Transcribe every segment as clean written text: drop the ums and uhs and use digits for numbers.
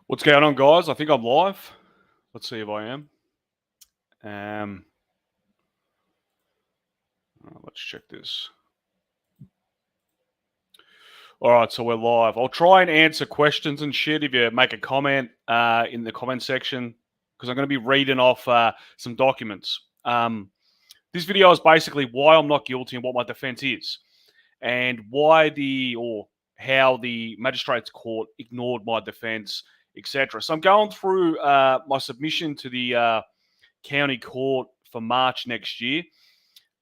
What's going on, guys? I think I'm live. Let's see if I am. Let's check this. All right, so we're live. I'll try and answer questions and shit if you make a comment in the comment section, because I'm going to be reading off some documents. This video is basically why I'm not guilty and what my defense is, and how the magistrate's court ignored my defense, etc. So I'm going through my submission to the county court for March next year.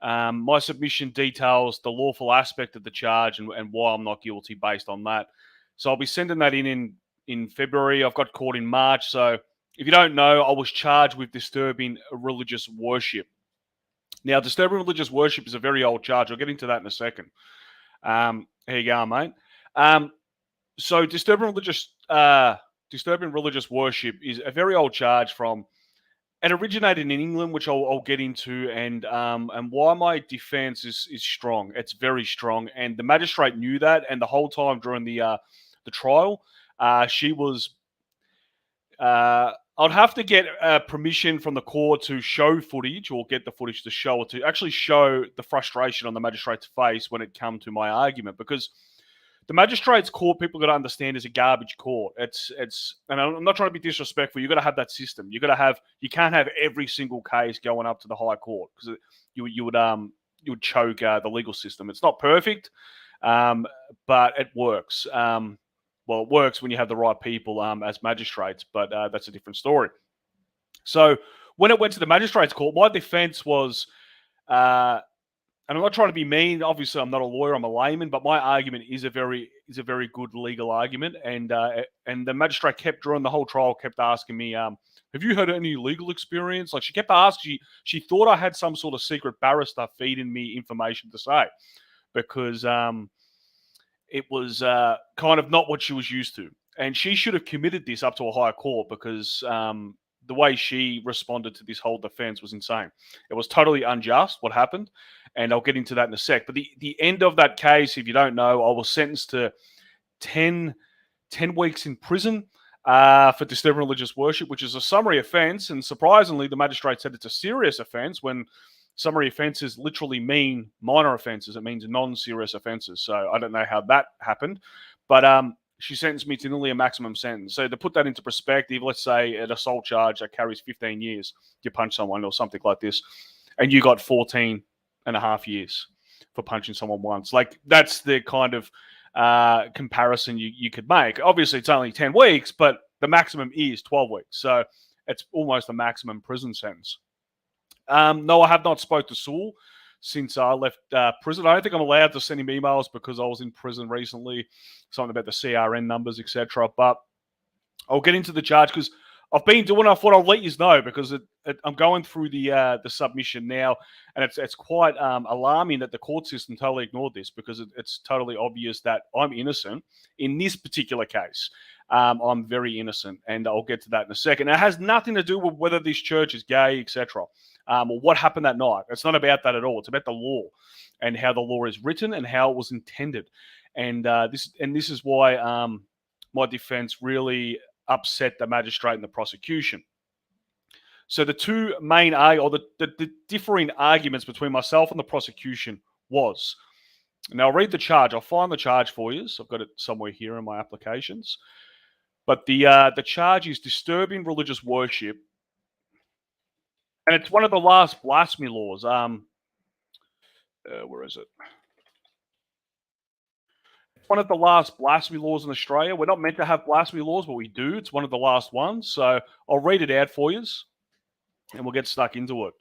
My submission details the lawful aspect of the charge and why I'm not guilty based on that. So I'll be sending that in February. I've got court in March. So if you don't know, I was charged with disturbing religious worship. Now, disturbing religious worship is a very old charge. I'll get into that in a second. Here you go, mate. So disturbing religious worship is a very old charge it originated in England, which I'll get into, and why my defense is strong. It's very strong, and the magistrate knew that, and the whole time during the trial, she was. I'd have to get permission from the court to show footage, or get the footage to show, or to actually show the frustration on the magistrate's face when it come to my argument, because the magistrate's court, people got to understand, is a garbage court. It's, and I'm not trying to be disrespectful. You got to have that system. You can't have every single case going up to the high court, because you would choke the legal system. It's not perfect, but it works. Well, it works when you have the right people as magistrates, but that's a different story. So when it went to the magistrate's court, my defense was, and I'm not trying to be mean. Obviously, I'm not a lawyer; I'm a layman. But my argument is a very good legal argument, and the magistrate kept, during the whole trial, kept asking me, "Have you had any legal experience?" Like, she kept asking. She thought I had some sort of secret barrister feeding me information to say, because it was kind of not what she was used to. And she should have committed this up to a higher court, because the way she responded to this whole defense was insane. It was totally unjust what happened, and I'll get into that in a sec. But the end of that case, if you don't know, I was sentenced to 10 weeks in prison for disturbing religious worship, which is a summary offense. And surprisingly, the magistrate said it's a serious offense, when summary offenses literally mean minor offenses. It means non-serious offenses. So I don't know how that happened, but she sentenced me to nearly a maximum sentence. So to put that into perspective, let's say an assault charge that carries 15 years, you punch someone or something like this, and you got 14 and a half years for punching someone once. Like, that's the kind of comparison you could make. Obviously, it's only 10 weeks, but the maximum is 12 weeks. So it's almost a maximum prison sentence. No, I have not spoke to Saul since I left prison. I don't think I'm allowed to send him emails because I was in prison recently, something about the CRN numbers, etc. But I'll get into the charge, because I've been doing. I thought I'll let you know, because I'm going through the submission now, and it's quite alarming that the court system totally ignored this, because it's totally obvious that I'm innocent in this particular case. I'm very innocent, and I'll get to that in a second. It has nothing to do with whether this church is gay, etc., or what happened that night. It's not about that at all. It's about the law, and how the law is written, and how it was intended. And this is why my defense really upset the magistrate and the prosecution. So the two main the differing arguments between myself and the prosecution was. Now, I'll read the charge. I'll find the charge for you. So I've got it somewhere here in my applications. But the charge is disturbing religious worship, and it's one of the last blasphemy laws. Where is it? It's one of the last blasphemy laws in Australia. We're not meant to have blasphemy laws, but we do. It's one of the last ones. So I'll read it out for you, and we'll get stuck into it.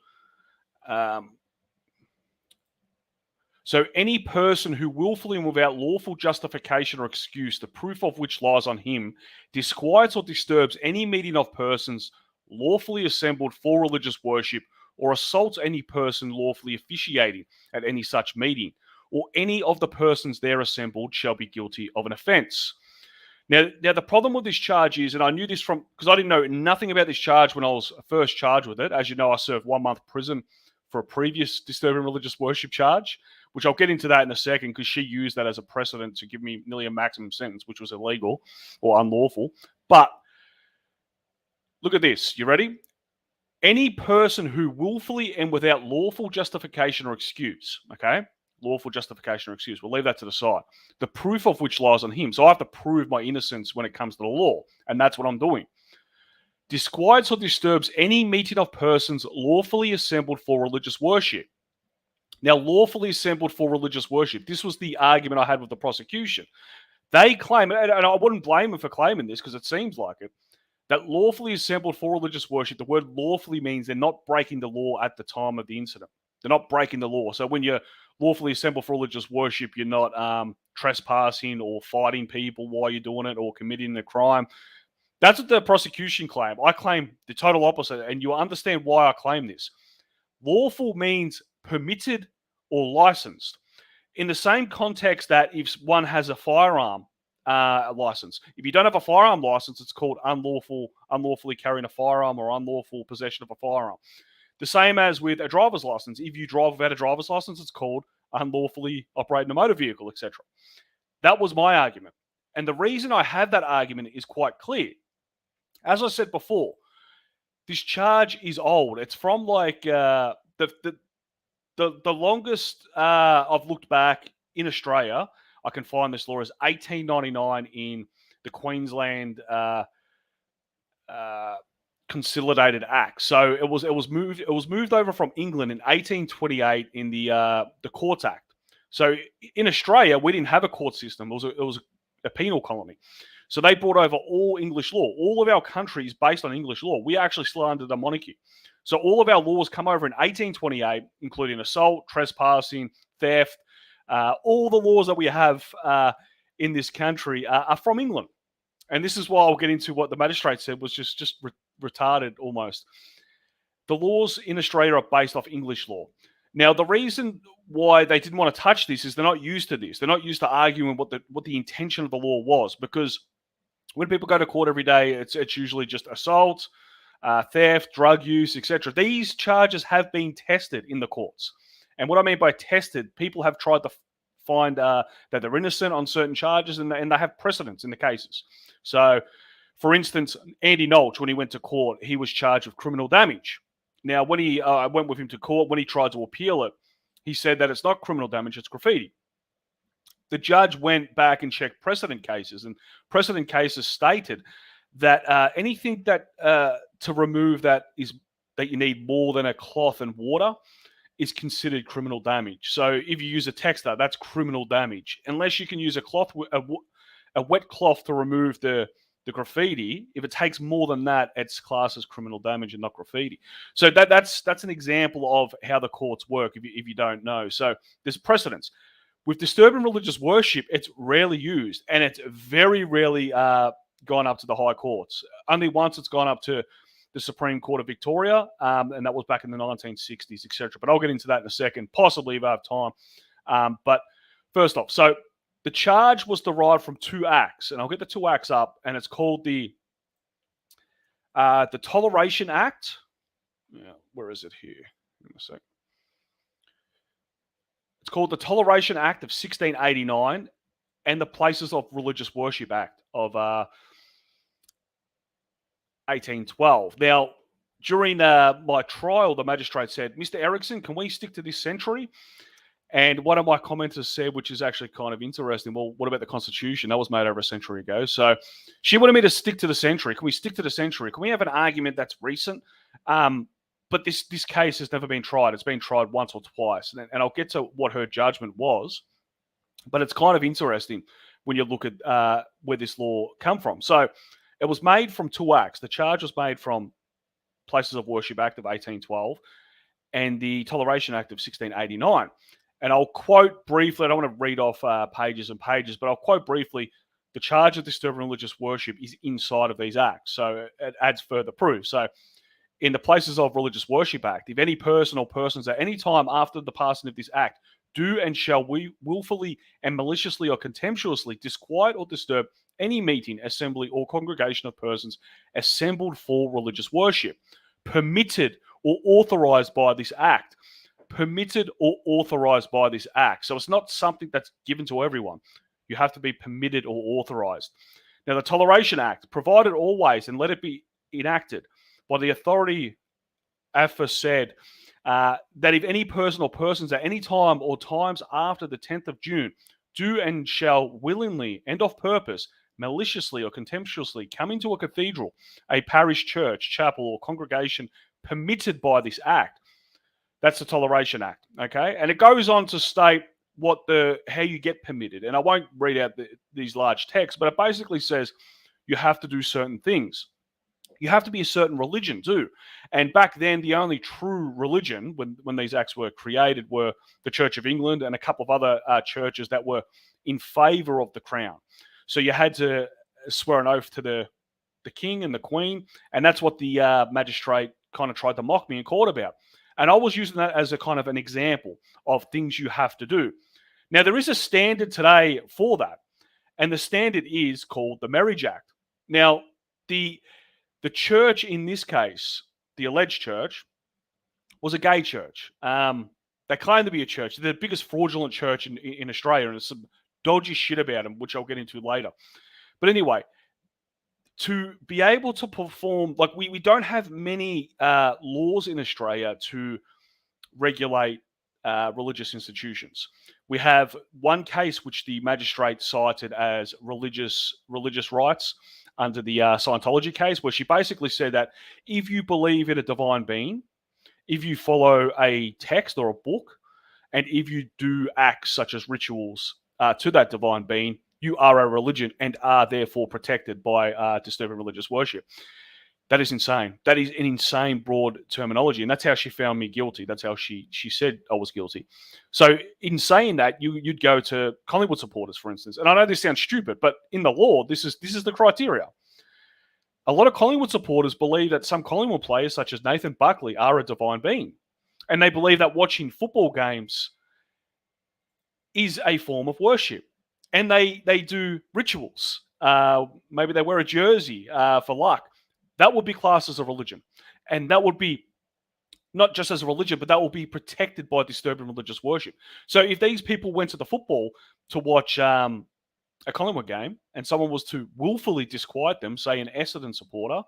So any person who willfully and without lawful justification or excuse, the proof of which lies on him, disquiets or disturbs any meeting of persons lawfully assembled for religious worship, or assaults any person lawfully officiating at any such meeting, or any of the persons there assembled, shall be guilty of an offence. Now, the problem with this charge is, and I knew this because I didn't know nothing about this charge when I was first charged with it. As you know, I served 1 month prison for a previous disturbing religious worship charge, which I'll get into that in a second, because she used that as a precedent to give me nearly a maximum sentence, which was illegal or unlawful. But Look at this. You ready? Any person who willfully and without lawful justification or excuse, okay? Lawful justification or excuse. We'll leave that to the side. The proof of which lies on him. So I have to prove my innocence when it comes to the law. And that's what I'm doing. Disquiets or disturbs any meeting of persons lawfully assembled for religious worship. Now, lawfully assembled for religious worship. This was the argument I had with the prosecution. They claim, and I wouldn't blame them for claiming this because it seems like it, that lawfully assembled for religious worship, the word lawfully means they're not breaking the law at the time of the incident. They're not breaking the law. So when you're lawfully assembled for religious worship, you're not trespassing or fighting people while you're doing it or committing a crime. That's what the prosecution claim. I claim the total opposite, and you understand why I claim this. Lawful means permitted or licensed. In the same context that if one has a firearm license, if you don't have a firearm license, it's called unlawfully carrying a firearm or unlawful possession of a firearm. The same as with a driver's license. If you drive without a driver's license, it's called unlawfully operating a motor vehicle, etc. That was my argument. And the reason I have that argument is quite clear. As I said before, this charge is old. It's from like the longest I've looked back in Australia. I can find this law is 1899 in the Queensland Consolidated Act. So it was moved over from England in 1828 in the Courts Act. So in Australia, we didn't have a court system. It was a penal colony. So they brought over all English law. All of our country is based on English law. We are actually still under the monarchy. So all of our laws come over in 1828, including assault, trespassing, theft. All the laws that we have in this country are from England. And this is why I'll get into what the magistrate said was just retarded almost. The laws in Australia are based off English law. Now, the reason why they didn't want to touch this is they're not used to this. They're not used to arguing what the intention of the law was, because when people go to court every day, it's usually just assault, theft, drug use, etc. These charges have been tested in the courts. And what I mean by tested, people have tried to find that they're innocent on certain charges, and they have precedents in the cases. So, for instance, Andy Nolch, when he went to court, he was charged with criminal damage. Now, when I went with him to court, when he tried to appeal it, he said that it's not criminal damage, it's graffiti. The judge went back and checked precedent cases, and precedent cases stated that anything that to remove that you need more than a cloth and water is considered criminal damage. So if you use a texter, that's criminal damage. Unless you can use a wet cloth to remove the graffiti, if it takes more than that, it's classed as criminal damage and not graffiti. So that's an example of how the courts work if you don't know. So there's precedents. With disturbing religious worship, it's rarely used, and it's very rarely gone up to the high courts. Only once it's gone up to the Supreme Court of Victoria, and that was back in the 1960s, etc. But I'll get into that in a second, possibly if I have time. But first off, so the charge was derived from two acts, and I'll get the two acts up, and it's called the Toleration Act. Yeah, where is it here? Give me a sec. It's called the Toleration Act of 1689 and the Places of Religious Worship Act of 1812. Now, during my trial, the magistrate said, "Mr. Erickson, can we stick to this century?" And one of my commenters said, which is actually kind of interesting, well, what about the Constitution? That was made over a century ago. So she wanted me to stick to the century. Can we stick to the century? Can we have an argument that's recent? But this case has never been tried. It's been tried once or twice. And I'll get to what her judgment was. But it's kind of interesting when you look at where this law come from. So it was made from two acts. The charge was made from Places of Worship Act of 1812 and the Toleration Act of 1689. And I'll quote briefly, I don't want to read off pages and pages, but I'll quote briefly, the charge of disturbing religious worship is inside of these acts. So it adds further proof. So in the Places of Religious Worship Act, if any person or persons at any time after the passing of this act do and shall willfully and maliciously or contemptuously disquiet or disturb any meeting, assembly, or congregation of persons assembled for religious worship, permitted or authorized by this act. Permitted or authorized by this act. So it's not something that's given to everyone. You have to be permitted or authorized. Now, the Toleration Act, provided always, and let it be enacted by the authority aforesaid, that if any person or persons at any time or times after the 10th of June do and shall willingly and of purpose, maliciously or contemptuously come into a cathedral, a parish church, chapel, or congregation permitted by this act, that's the Toleration Act, okay? And it goes on to state how you get permitted. And I won't read out these large texts, but it basically says you have to do certain things. You have to be a certain religion too. And back then, the only true religion when these acts were created were the Church of England and a couple of other churches that were in favour of the crown. So you had to swear an oath to the king and the queen, and that's what the magistrate kind of tried to mock me in court about. And I was using that as a kind of an example of things you have to do. Now, there is a standard today for that, and the standard is called the Marriage Act. Now, the church in this case, the alleged church, was a gay church. They claim to be a church. They're the biggest fraudulent church in Australia, and there's some dodgy shit about them, which I'll get into later. But anyway, to be able to perform, like we don't have many laws in Australia to regulate religious institutions. We have one case which the magistrate cited as religious rights under the Scientology case, where she basically said that if you believe in a divine being, if you follow a text or a book, and if you do acts such as rituals to that divine being, you are a religion and are therefore protected by disturbing religious worship. That is insane. That is an insane broad terminology, and that's how she found me guilty. That's how she said I was guilty. So in saying that, you'd go to Collingwood supporters, for instance, and I know this sounds stupid, but in the law, this is the criteria. A lot of Collingwood supporters believe that some Collingwood players, such as Nathan Buckley, are a divine being, and they believe that watching football games is a form of worship, and they do rituals. Maybe they wear a jersey for luck. That would be classed as a religion. And that would be not just as a religion, but that will be protected by disturbing religious worship. So if these people went to the football to watch a Collingwood game and someone was to willfully disquiet them, say an Essendon supporter,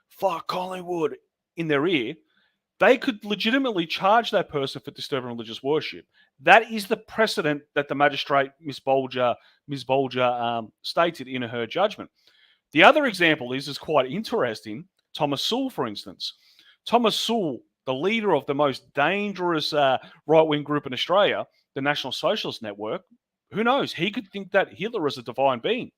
fuck Collingwood, in their ear, they could legitimately charge that person for disturbing religious worship. That is the precedent that the magistrate, Ms. Bolger, stated in her judgment. The other example is quite interesting. Thomas Sewell, for instance. Thomas Sewell, the leader of the most dangerous right-wing group in Australia, the National Socialist Network, who knows? He could think that Hitler is a divine being.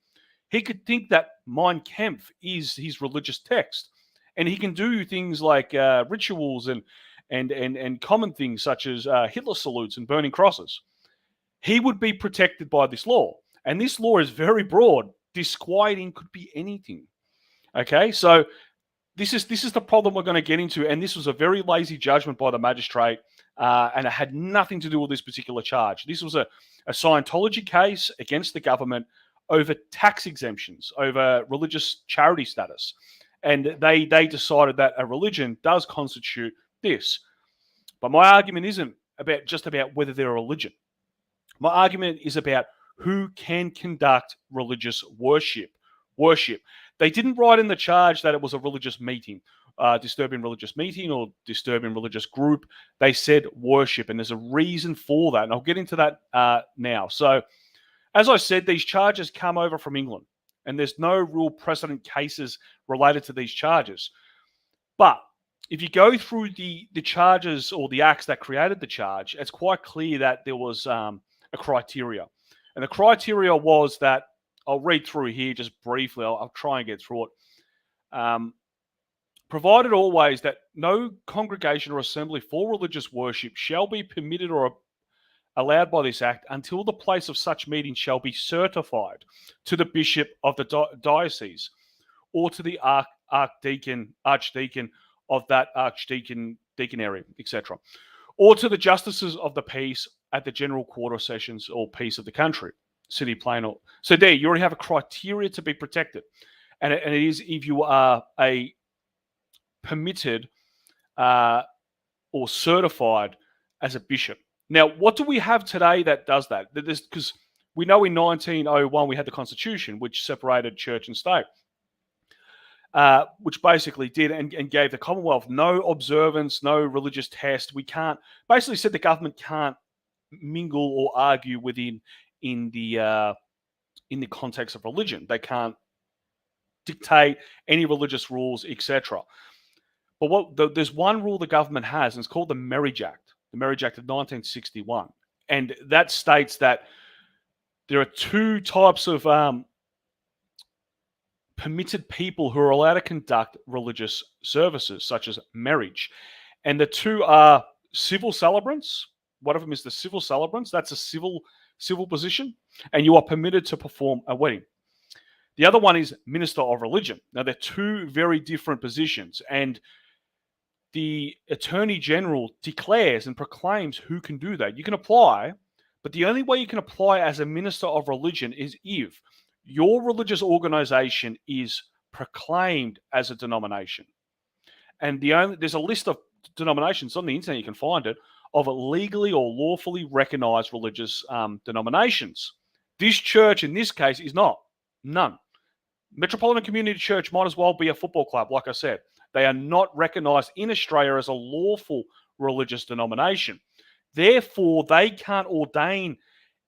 He could think that Mein Kampf is his religious text. And he can do things like rituals and common things such as Hitler salutes and burning crosses. He would be protected by this law. And this law is very broad. Disquieting could be anything. Okay, so this is the problem we're going to get into, and this was a very lazy judgment by the magistrate, and it had nothing to do with this particular charge. This was a Scientology case against the government over tax exemptions, over religious charity status, and they decided that a religion does constitute this. But my argument isn't about whether they're a religion. My argument is about who can conduct religious worship. They didn't write in the charge that it was a religious meeting, disturbing religious meeting or disturbing religious group. They said worship, and there's a reason for that, and I'll get into that now. So, as I said, these charges come over from England, and there's no real precedent cases related to these charges. But if you go through the charges or the acts that created the charge, it's quite clear that there was a criteria. And the criteria was that, I'll read through here just briefly, I'll try and get through it. Provided always that no congregation or assembly for religious worship shall be permitted or allowed by this act until the place of such meeting shall be certified to the bishop of the diocese or to the archdeacon of that deaconry, etc., or to the justices of the peace at the general quarter sessions or peace of the country, city, plain. So there, you already have a criteria to be protected. And it is if you are a permitted or certified as a bishop. Now, what do we have today that does that? Because we know in 1901 we had the Constitution, which separated church and state. which basically did and gave the Commonwealth no observance, no religious test. We can't, basically said the government can't mingle or argue in the context of religion. They can't dictate any religious rules, etc. But there's one rule the government has, and it's called the Marriage Act, the Marriage Act of 1961, and that states that there are two types of permitted people who are allowed to conduct religious services, such as marriage, and the two are civil celebrants. One of them is the civil celebrants. That's a civil position, and you are permitted to perform a wedding. The other one is minister of religion. Now, they're two very different positions, and the Attorney General declares and proclaims who can do that. You can apply, but the only way you can apply as a minister of religion is if your religious organization is proclaimed as a denomination. And there's a list of denominations on the internet, you can find it, of legally or lawfully recognized religious denominations. This church, in this case, is not. None. Metropolitan Community Church might as well be a football club, like I said. They are not recognized in Australia as a lawful religious denomination. Therefore, they can't ordain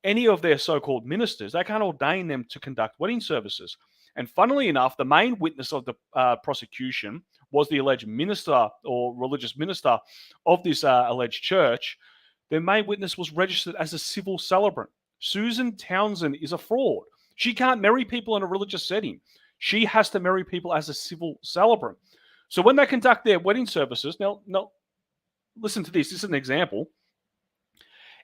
any of their so-called ministers. They can't ordain them to conduct wedding services. And funnily enough, the main witness of the prosecution was the alleged minister or religious minister of this alleged church. Their main witness was registered as a civil celebrant. Susan Townsend is a fraud. She can't marry people in a religious setting. She has to marry people as a civil celebrant. So when they conduct their wedding services, now listen to this. This is an example.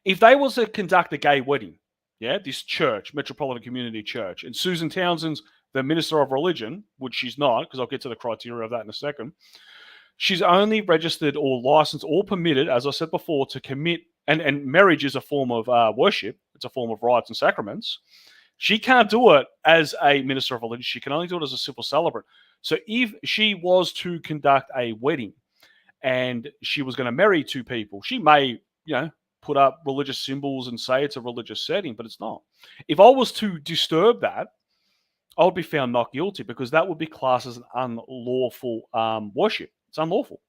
If they was to conduct a gay wedding, this church, Metropolitan Community Church, and Susan Townsend's the minister of religion, which she's not, because I'll get to the criteria of that in a second. She's only registered or licensed or permitted, as I said before, to commit, and marriage is a form of worship. It's a form of rites and sacraments. She can't do it as a minister of religion. She can only do it as a civil celebrant. So if she was to conduct a wedding and she was going to marry two people, she may, put up religious symbols and say it's a religious setting, but it's not. If I was to disturb that, I would be found not guilty because that would be classed as an unlawful worship. It's unlawful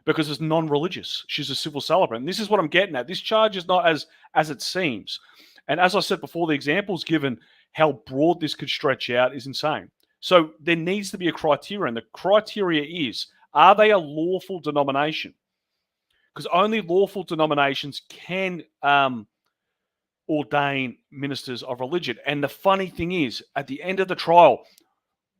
because it's non-religious. She's a civil celebrant. And this is what I'm getting at. This charge is not as it seems. And as I said before, the examples given, how broad this could stretch out is insane. So there needs to be a criteria, and the criteria is, are they a lawful denomination? Because only lawful denominations can ordain ministers of religion. And the funny thing is, at the end of the trial,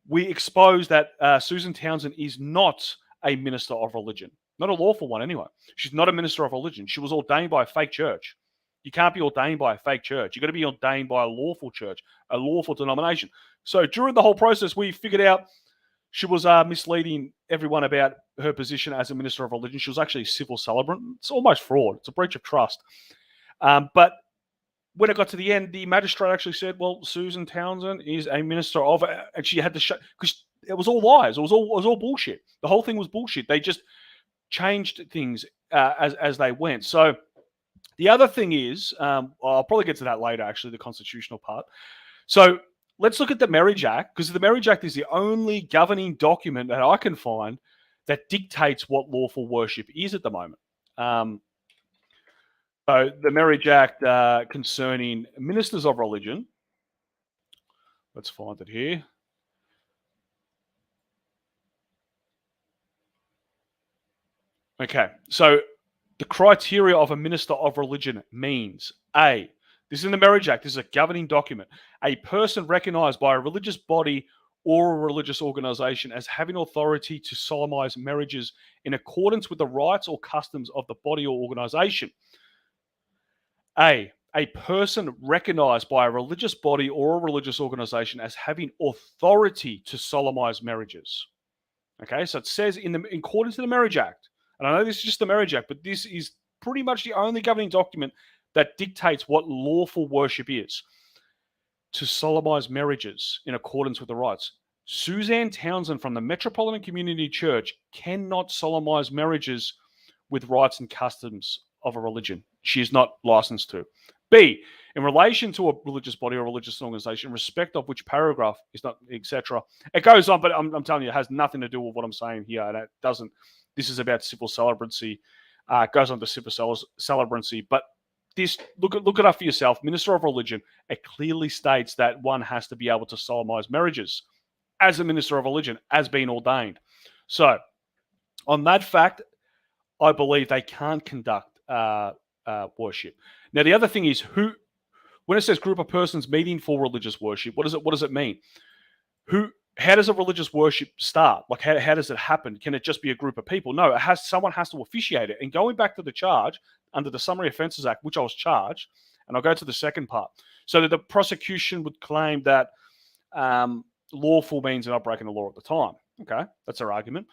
we exposed that Susan Townsend is not a minister of religion. Not a lawful one, anyway. She's not a minister of religion. She was ordained by a fake church. You can't be ordained by a fake church. You've got to be ordained by a lawful church, a lawful denomination. So during the whole process, we figured out she was misleading everyone about her position as a minister of religion. She was actually a civil celebrant. It's almost fraud. It's a breach of trust. But when it got to the end, the magistrate actually said, well, Susan Townsend is a minister of, and she had to show, because it was all lies. It was all bullshit. The whole thing was bullshit. They just changed things as they went. So the other thing is, I'll probably get to that later, actually, the constitutional part. So let's look at the Marriage Act, because the Marriage Act is the only governing document that I can find that dictates what lawful worship is at the moment. So the Marriage Act concerning ministers of religion, let's find it here. Okay, so the criteria of a minister of religion means A, this is in the Marriage Act, this is a governing document, a person recognized by a religious body or a religious organization as having authority to solemnize marriages in accordance with the rights or customs of the body or organization. A person recognized by a religious body or a religious organization as having authority to solemnize marriages. Okay, so it says in according to the Marriage Act, and I know this is just the Marriage Act, but this is pretty much the only governing document that dictates what lawful worship is, to solemnize marriages in accordance with the rights. Suzanne Townsend from the Metropolitan Community Church cannot solemnize marriages with rights and customs of a religion. She is not licensed to. B, in relation to a religious body or religious organization, in respect of which paragraph is not, etc. It goes on, but I'm telling you, it has nothing to do with what I'm saying here. And it doesn't. This is about civil celebrancy. It goes on to civil celebrancy, but this look it up for yourself. Minister of Religion. It clearly states that one has to be able to solemnize marriages as a minister of religion, as being ordained. So, on that fact, I believe they can't conduct worship. Now, the other thing is when it says group of persons meeting for religious worship, what does it mean? How does a religious worship start? Like, how does it happen? Can it just be a group of people? No, someone has to officiate it. And going back to the charge under the Summary Offences Act, which I was charged, and I'll go to the second part. So that the prosecution would claim that lawful means they're not breaking the law at the time. Okay, that's their argument.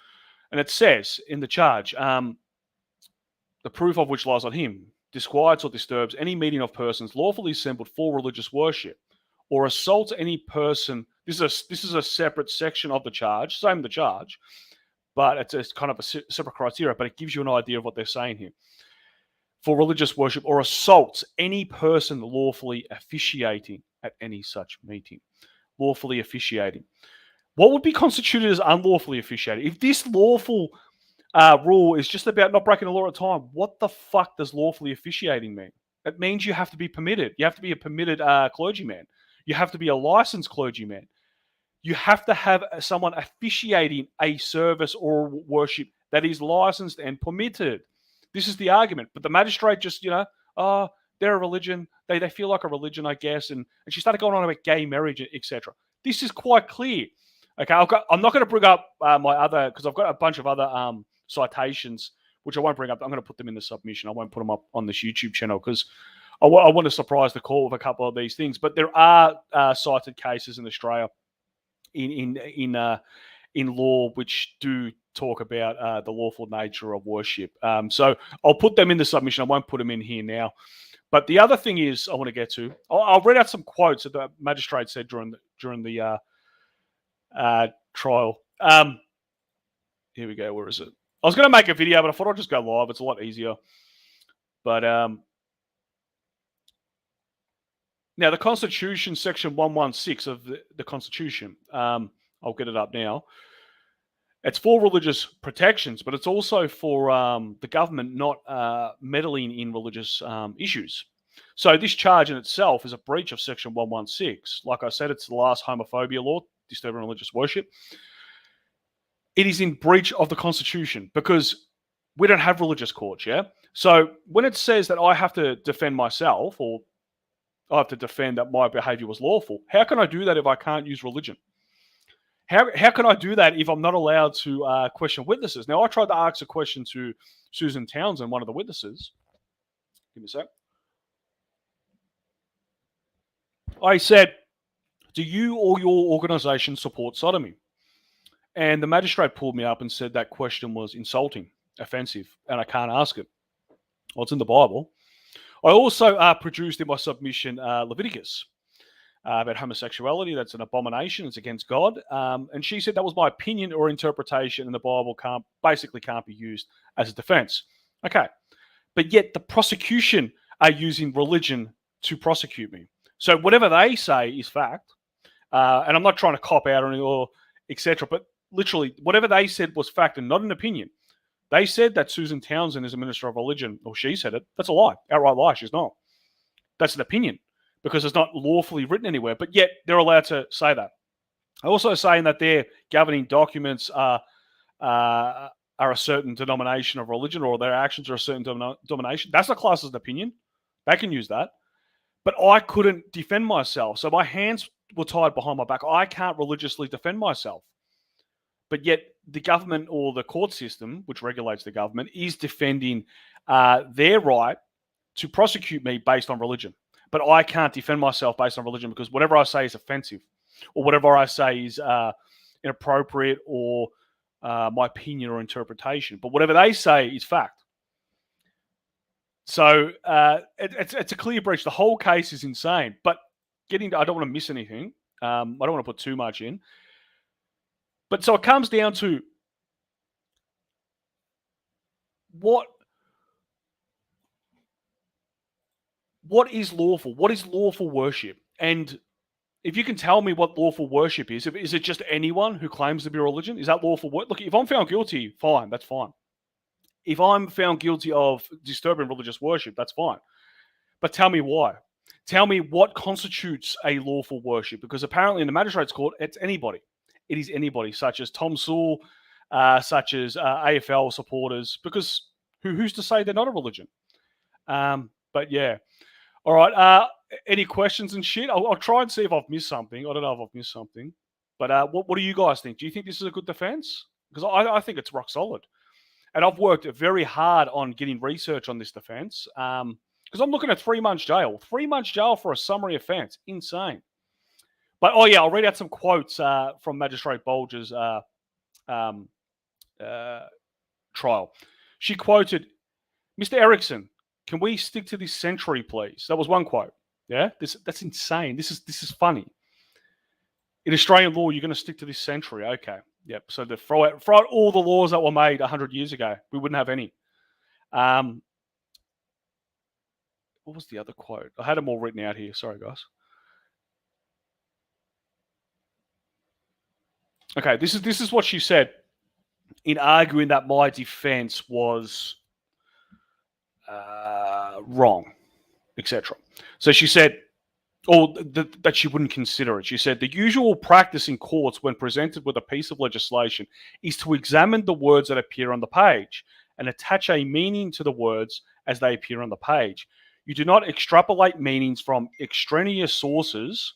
And it says in the charge, the proof of which lies on him, disquiets or disturbs any meeting of persons lawfully assembled for religious worship, or assaults any person. This is a separate section of the charge, same the charge, but it's a kind of a separate criteria, but it gives you an idea of what they're saying here. For religious worship, or assaults any person lawfully officiating at any such meeting. Lawfully officiating. What would be constituted as unlawfully officiating? If this lawful rule is just about not breaking the law at the time, what the fuck does lawfully officiating mean? It means you have to be permitted. You have to be a permitted clergyman. You have to be a licensed clergyman. You have to have someone officiating a service or worship that is licensed and permitted. This is the argument. But the magistrate just, they're a religion. They feel like a religion, I guess. And she started going on about gay marriage, etc. This is quite clear. Okay, I'm not going to bring up my other, because I've got a bunch of other citations, which I won't bring up. I'm going to put them in the submission. I won't put them up on this YouTube channel because I want to surprise the court with a couple of these things. But there are cited cases in Australia in law which do talk about the lawful nature of worship. So I'll put them in the submission. I won't put them in here now. But the other thing is I want to get to. I'll read out some quotes that the magistrate said during the trial. Here we go. Where is it? I was going to make a video, but I thought I'd just go live. It's a lot easier. But now the Constitution, Section 116 of the Constitution. I'll get it up now. It's for religious protections, but it's also for the government not meddling in religious issues. So this charge in itself is a breach of Section 116. Like I said, it's the last homophobia law, disturbing religious worship. It is in breach of the Constitution because we don't have religious courts, yeah? So when it says that I have to defend myself or I have to defend that my behavior was lawful, how can I do that if I can't use religion? How can I do that if I'm not allowed to question witnesses? Now, I tried to ask a question to Susan Townsend, one of the witnesses. Give me a sec. I said, do you or your organisation support sodomy? And the magistrate pulled me up and said that question was insulting, offensive, and I can't ask it. Well, it's in the Bible. I also produced in my submission Leviticus about homosexuality. That's an abomination. It's against God. And she said that was my opinion or interpretation, and the Bible can't be used as a defense. Okay. But yet the prosecution are using religion to prosecute me. So whatever they say is fact. And I'm not trying to cop out or etc. But literally, whatever they said was fact and not an opinion. They said that Susan Townsend is a minister of religion, or she said it. That's a lie. Outright lie. She's not. That's an opinion because it's not lawfully written anywhere. But yet they're allowed to say that. Also saying that their governing documents are a certain denomination of religion or their actions are a certain denomination. That's not classed as an opinion. They can use that. But I couldn't defend myself. So my hands were tied behind my back. I can't religiously defend myself. But yet the government or the court system, which regulates the government, is defending their right to prosecute me based on religion. But I can't defend myself based on religion because whatever I say is offensive or whatever I say is inappropriate or my opinion or interpretation. But whatever they say is fact. So it's a clear breach. The whole case is insane. But I don't want to miss anything. I don't want to put too much in. But so it comes down to what what is lawful? What is lawful worship? And if you can tell me what lawful worship is it just anyone who claims to be a religion? Is that lawful worship? Look, if I'm found guilty, fine, that's fine. If I'm found guilty of disturbing religious worship, that's fine. But tell me why. Tell me what constitutes a lawful worship, because apparently in the magistrate's court, it's anybody. It is anybody, such as Tom Sewell, such as AFL supporters, because who's to say they're not a religion? But yeah. All right. Any questions and shit? I'll try and see if I've missed something. I don't know if I've missed something. But what do you guys think? Do you think this is a good defense? Because I think it's rock solid. And I've worked very hard on getting research on this defense. Because I'm looking at 3 months jail. 3 months jail for a summary offense. Insane. But, oh, yeah, I'll read out some quotes from Magistrate Bolger's trial. She quoted, "Mr. Erickson, can we stick to this century, please?" That was one quote. Yeah, that's insane. This is funny. In Australian law, you're going to stick to this century. Okay, yep. So to throw out all the laws that were made 100 years ago, we wouldn't have any. What was the other quote? I had them all written out here. Sorry, guys. Okay, this is what she said in arguing that my defense was wrong, etc. So she said, that she wouldn't consider it. She said, "The usual practice in courts when presented with a piece of legislation is to examine the words that appear on the page and attach a meaning to the words as they appear on the page. You do not extrapolate meanings from extraneous sources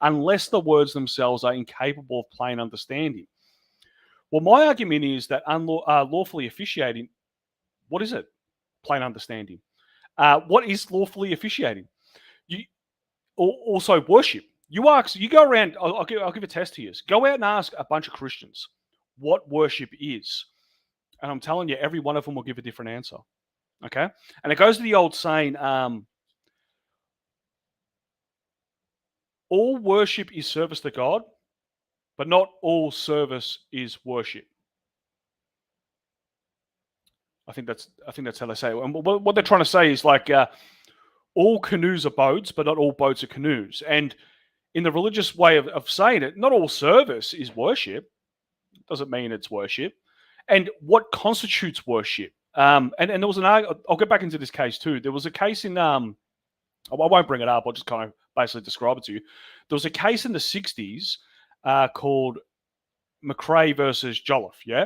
unless the words themselves are incapable of plain understanding." Well, my argument is that lawfully officiating, what is it? Plain understanding. What is lawfully officiating? Also worship. You go around. I'll give a test to you. Go out and ask a bunch of Christians what worship is, and I'm telling you, every one of them will give a different answer. Okay, and it goes to the old saying: all worship is service to God, but not all service is worship. I think that's how they say it. And what they're trying to say is like all canoes are boats, but not all boats are canoes. And in the religious way of saying it, not all service is worship. Doesn't mean it's worship. And what constitutes worship? And there was I'll get back into this case too. There was a case in I won't bring it up. I'll just kind of basically describe it to you. There was a case in the 60s called McRae versus Jolliffe, yeah?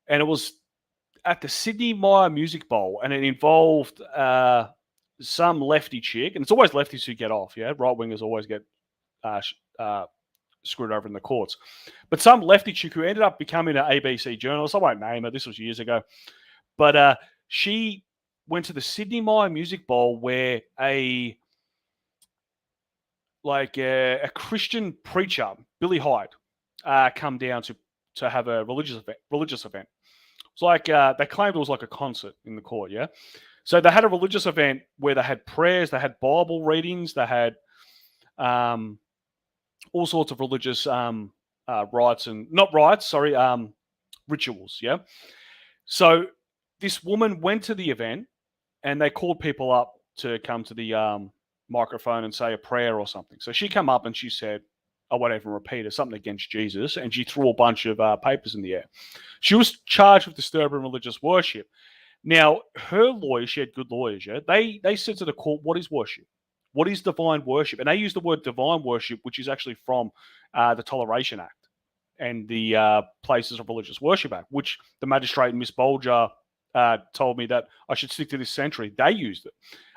And it was at the Sydney Myer Music Bowl, and it involved some lefty chick, and it's always lefties who get off, yeah? Right-wingers always get screwed over in the courts. But some lefty chick who ended up becoming an ABC journalist, I won't name her, this was years ago, but she went to the Sydney Myer Music Bowl where a Christian preacher, Billy Hyde, come down to have a religious event. It's like they claimed it was like a concert in the court, yeah? So they had a religious event where they had prayers, they had Bible readings, they had all sorts of religious rituals, yeah? So this woman went to the event and they called people up to come to the microphone and say a prayer or something. So she came up and she said, I won't even repeat it, something against Jesus, and she threw a bunch of papers in the air. She was charged with disturbing religious worship. Now, her lawyers, she had good lawyers, yeah? They said to the court, what is worship? What is divine worship? And they used the word divine worship, which is actually from the Toleration Act and the Places of Religious Worship Act, which the magistrate, Miss Bolger, told me that I should stick to this century. They used it.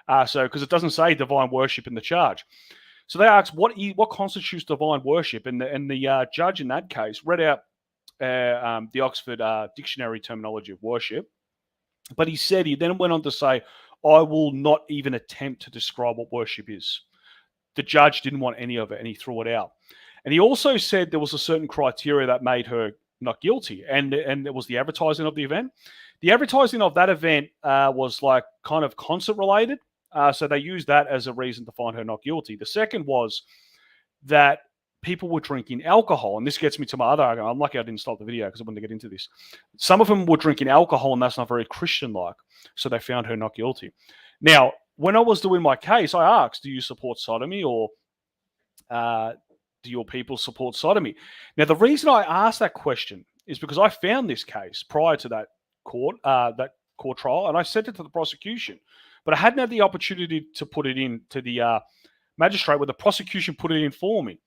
Because it doesn't say divine worship in the charge. So they asked, what constitutes divine worship? And the judge in that case read out the Oxford Dictionary terminology of worship. But he then went on to say, I will not even attempt to describe what worship is. The judge didn't want any of it, and he threw it out. And he also said there was a certain criteria that made her not guilty, and it was the advertising of the event. The advertising of that event was like kind of concert related. So they used that as a reason to find her not guilty. The second was that people were drinking alcohol. And this gets me to my other argument. I'm lucky I didn't stop the video because I wanted to get into this. Some of them were drinking alcohol, and that's not very Christian-like. So they found her not guilty. Now, when I was doing my case, I asked, do you support sodomy, or do your people support sodomy? Now, the reason I asked that question is because I found this case prior to that court trial, and I sent it to the prosecution, but I hadn't had the opportunity to put it in to the magistrate, where the prosecution put it in for me.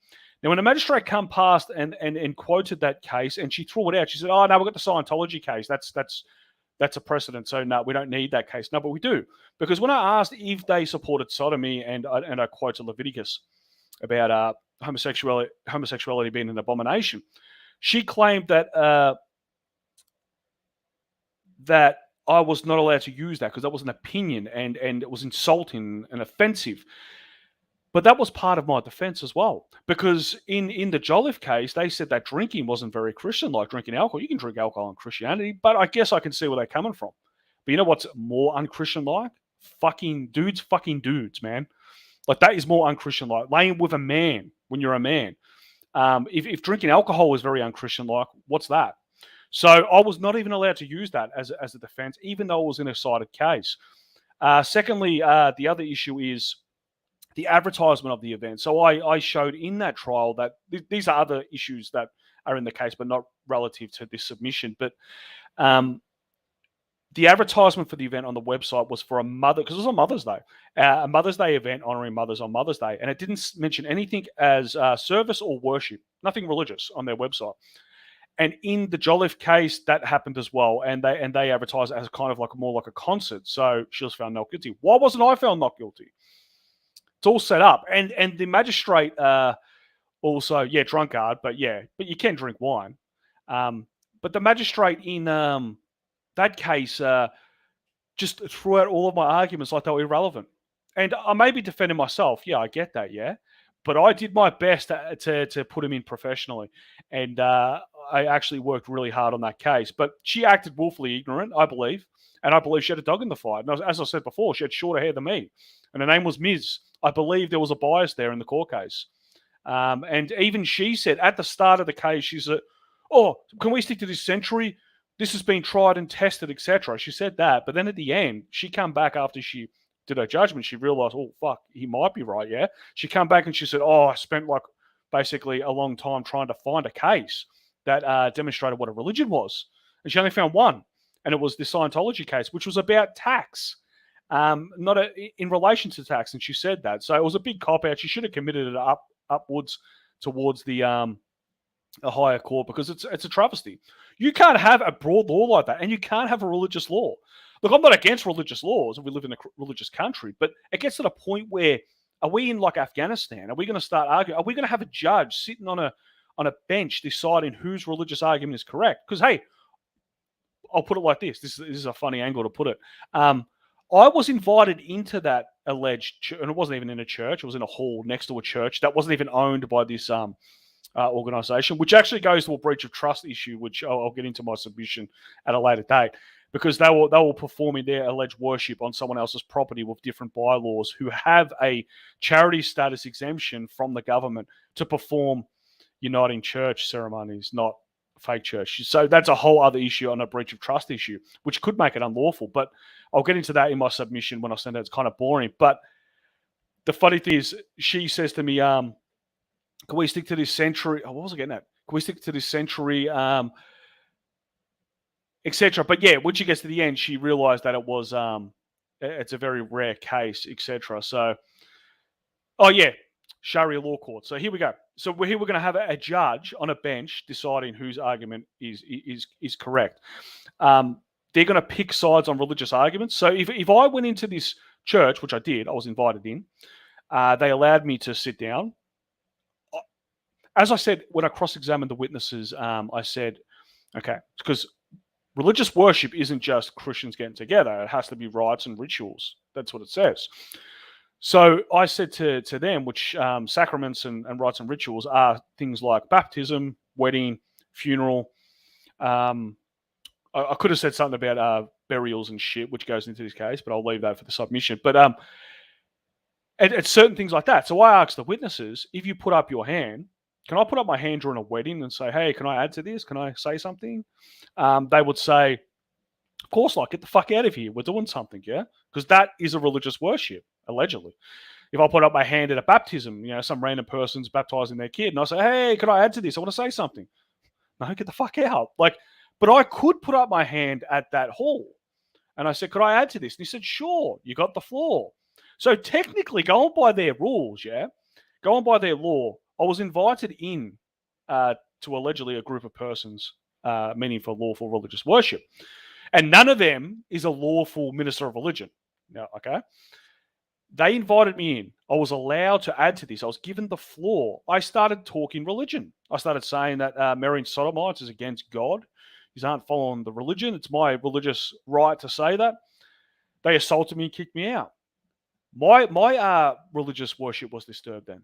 Now, when the magistrate come past and quoted that case, and she threw it out, she said, "Oh no, we've got the Scientology case. That's a precedent. So no, we don't need that case." No, but we do, because when I asked if they supported sodomy, and I quoted Leviticus about homosexuality being an abomination, she claimed that that I was not allowed to use that because that was an opinion, and it was insulting and offensive. But that was part of my defense as well, because in the Jolliffe case, they said that drinking wasn't very Christian, like drinking alcohol. You can drink alcohol in Christianity, but I guess I can see where they're coming from. But you know what's more unchristian like? Fucking dudes, man. Like, that is more unchristian like. Laying with a man when you're a man. If drinking alcohol is very unchristian like, what's that? So I was not even allowed to use that as a defense, even though it was in a cited case. Secondly, the other issue is the advertisement of the event. So I showed in that trial that these are other issues that are in the case, but not relative to this submission. But the advertisement for the event on the website was for a mother, because it was on Mother's Day, a Mother's Day event honoring mothers on Mother's Day, and it didn't mention anything as service or worship, nothing religious on their website. And in the Jolliffe case, that happened as well, and they advertised it as kind of like more like a concert. So she was found not guilty. Why wasn't I found not guilty? It's all set up, and the magistrate also, drunkard, but you can drink wine. But the magistrate in that case just threw out all of my arguments like they were irrelevant. And I may be defending myself. Yeah, I get that. Yeah, but I did my best to put him in professionally, and I actually worked really hard on that case. But she acted willfully ignorant, I believe, and I believe she had a dog in the fight. And as I said before, she had shorter hair than me, and her name was Ms. I believe there was a bias there in the court case. And even she said at the start of the case, she said, "Oh, can we stick to this century? This has been tried and tested, etc." She said that, but then at the end, she came back after she did her judgment. She realized, oh fuck, he might be right. Yeah, she came back and she said, "Oh, I spent like basically a long time trying to find a case that demonstrated what a religion was, and she only found one, and it was the Scientology case, which was about tax." Not in relation to tax, and she said that. So it was a big cop out. She should have committed it upwards towards the a higher court, because it's a travesty. You can't have a broad law like that, and you can't have a religious law. Look, I'm not against religious laws. We live in a religious country, but it gets to the point where, are we in like Afghanistan? Are we going to start arguing? Are we going to have a judge sitting on a bench deciding whose religious argument is correct? Because hey, I'll put it like this. This is a funny angle to put it. I was invited into that alleged church, and it wasn't even in a church. It was in a hall next to a church that wasn't even owned by this organization, which actually goes to a breach of trust issue, which I'll get into my submission at a later date, because they were performing their alleged worship on someone else's property with different bylaws, who have a charity status exemption from the government to perform uniting church ceremonies, not fake church. So that's a whole other issue on a breach of trust issue, which could make it unlawful. But I'll get into that in my submission when I send it. It's kind of boring. But the funny thing is, she says to me, can we stick to this century? Oh, what was I getting at? Can we stick to this century, etc.? But yeah, when she gets to the end, she realized that it was it's a very rare case, etc. So, oh yeah, Sharia law court. So here we go. So we're going to have a judge on a bench deciding whose argument is correct. They're going to pick sides on religious arguments. So if I went into this church, which I did, I was invited in, they allowed me to sit down. As I said, when I cross-examined the witnesses, I said, okay, because religious worship isn't just Christians getting together. It has to be rites and rituals. That's what it says. So I said to them, which sacraments and rites and rituals are things like baptism, wedding, funeral. I could have said something about burials and shit, which goes into this case, but I'll leave that for the submission. But it's certain things like that. So I asked the witnesses, if you put up your hand, can I put up my hand during a wedding and say, hey, can I add to this? Can I say something? They would say, Of course not. Get the fuck out of here. We're doing something, yeah? Because that is a religious worship, allegedly. If I put up my hand at a baptism, some random person's baptizing their kid, and I say, hey, could I add to this? I want to say something. No, get the fuck out. But I could put up my hand at that hall. And I said, could I add to this? And he said, sure, you got the floor. So technically, going by their rules, going by their law, I was invited in to allegedly a group of persons meeting for lawful religious worship. And none of them is a lawful minister of religion. Now, okay? They invited me in. I was allowed to add to this. I was given the floor. I started talking religion. I started saying that marrying sodomites is against God. These aren't following the religion. It's my religious right to say that. They assaulted me and kicked me out. My religious worship was disturbed then.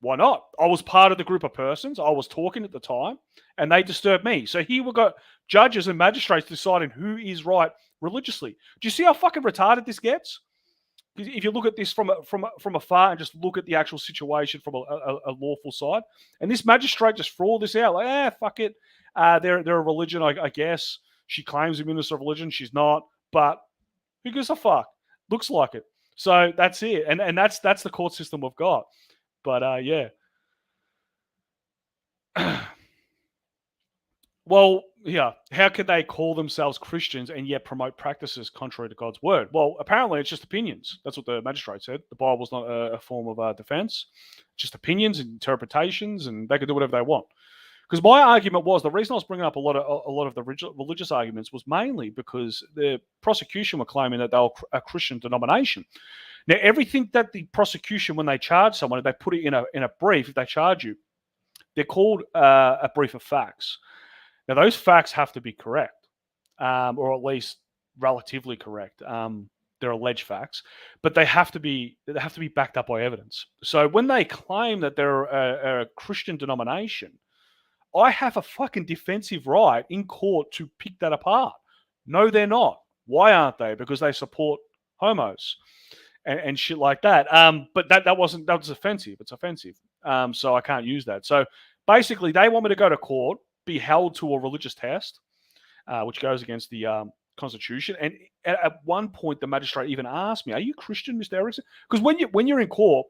Why not? I was part of the group of persons. I was talking at the time, and they disturbed me. So here we've got judges and magistrates deciding who is right religiously. Do you see how fucking retarded this gets? If you look at this from afar and just look at the actual situation from a lawful side, and this magistrate just threw all this out, like, fuck it. They're a religion, I guess. She claims a minister of religion. She's not, but who gives a fuck? Looks like it. So that's it, and that's the court system we've got. But yeah. Well, yeah. How could they call themselves Christians and yet promote practices contrary to God's word? Well, apparently it's just opinions. That's what the magistrate said. The Bible's not a form of defense. Just opinions and interpretations, and they could do whatever they want. Because my argument was, the reason I was bringing up a lot of the religious arguments was mainly because the prosecution were claiming that they were a Christian denomination. Now, everything that the prosecution, when they charge someone, if they put it in a brief, if they charge you, they're called a brief of facts. Now, those facts have to be correct, or at least relatively correct. They're alleged facts, but they have to be backed up by evidence. So when they claim that they're a Christian denomination, I have a fucking defensive right in court to pick that apart. No, they're not. Why aren't they? Because they support homos and shit like that. But that was offensive. It's offensive. So I can't use that. So basically, they want me to go to court, be held to a religious test, which goes against the Constitution. And at one point, the magistrate even asked me, "Are you Christian, Mr. Erickson?" Because when you're in court,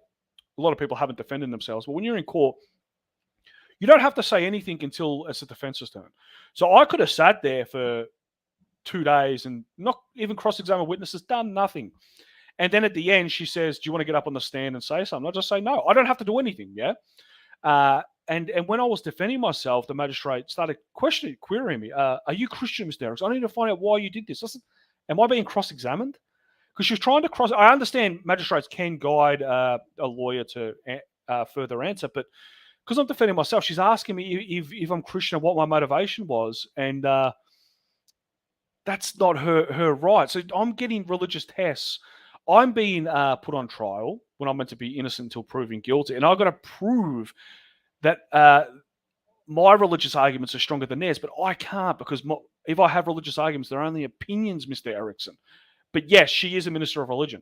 a lot of people haven't defended themselves, but when you're in court, you don't have to say anything until it's the defense's turn. So I could have sat there for 2 days and not even cross-examine witnesses, done nothing. And then at the end, she says, "Do you want to get up on the stand and say something?" I just say, "No, I don't have to do anything." Yeah. And when I was defending myself, the magistrate started querying me. "Are you Christian, Mr. Erickson? I need to find out why you did this." I said, "Am I being cross-examined?" Because she was trying to cross. I understand magistrates can guide a lawyer to further answer, but because I'm defending myself, she's asking me if I'm Christian and what my motivation was, and that's not her right. So I'm getting religious tests. I'm being put on trial when I'm meant to be innocent until proven guilty, and I've got to prove that my religious arguments are stronger than theirs, but I can't because if I have religious arguments, they're only opinions, Mr. Erickson. But yes, she is a minister of religion.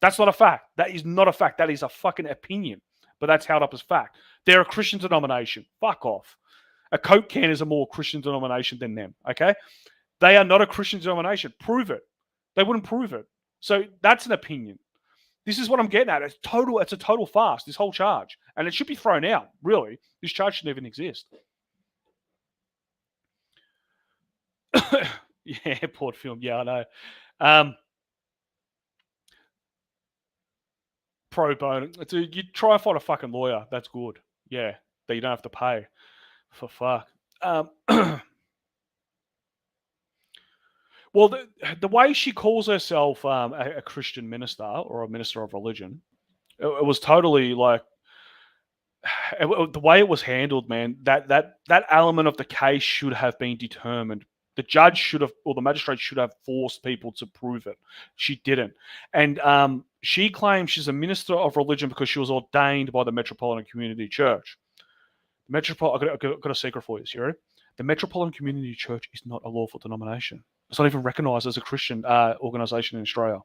That's not a fact. That is not a fact. That is a fucking opinion. But that's held up as fact. They're a Christian denomination. Fuck off. A Coke can is a more Christian denomination than them, okay? They are not a Christian denomination. Prove it. They wouldn't prove it. So that's an opinion. This is what I'm getting at. It's a total farce, this whole charge. And it should be thrown out, really. This charge shouldn't even exist. Yeah, airport film. Yeah, I know. Pro bono. Dude, you try and find a fucking lawyer. That's good. Yeah, that you don't have to pay. For fuck. Well, the way she calls herself a Christian minister or a minister of religion, it was totally like the way it was handled, man. That element of the case should have been determined. The judge should have, or the magistrate should have forced people to prove it. She didn't, and she claims she's a minister of religion because she was ordained by the Metropolitan Community Church. I've got a secret for you, Siri. The Metropolitan Community Church is not a lawful denomination. It's not even recognised as a Christian organisation in Australia.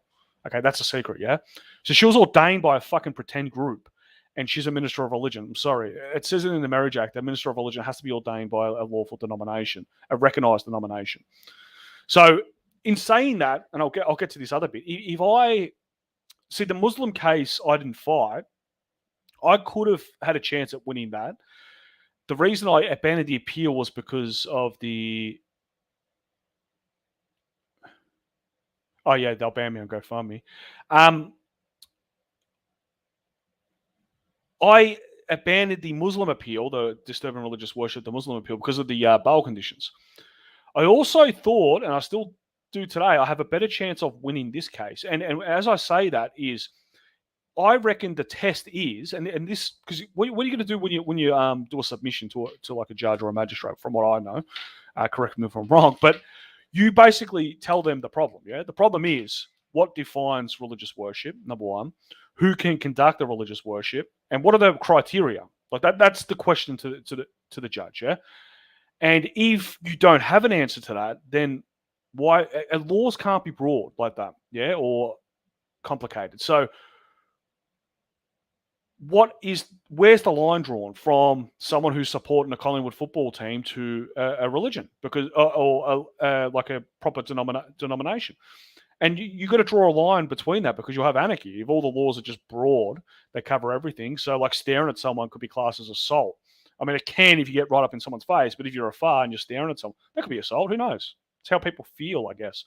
Okay, that's a secret, yeah? So she was ordained by a fucking pretend group, and she's a minister of religion. I'm sorry. It says it in the Marriage Act that a minister of religion has to be ordained by a lawful denomination, a recognised denomination. So in saying that, and I'll get to this other bit. If I see the Muslim case, I didn't fight. I could have had a chance at winning that. The reason I abandoned the appeal was because of the. Oh yeah, they'll ban me on GoFundMe. I abandoned the Muslim appeal, the disturbing religious worship, the Muslim appeal, because of the bail conditions. I also thought, and I still do today, I have a better chance of winning this case. And as I say that is, I reckon the test is, and this, because what are you going to do when you do a submission to like a judge or a magistrate? From what I know, correct me if I'm wrong, but you basically tell them the problem. Yeah, the problem is what defines religious worship. Number one, who can conduct the religious worship, and what are the criteria? Like that. That's the question to the judge. Yeah, and if you don't have an answer to that, then why laws can't be broad like that? Yeah, or complicated. So where's the line drawn from someone who's supporting a Collingwood football team to a religion, because or like a proper denomination? And you got to draw a line between that, because you'll have anarchy if all the laws are just broad, they cover everything. So like staring at someone could be classed as assault. I mean, it can if you get right up in someone's face, but if you're afar and you're staring at someone, that could be assault. Who knows? It's how people feel, I guess.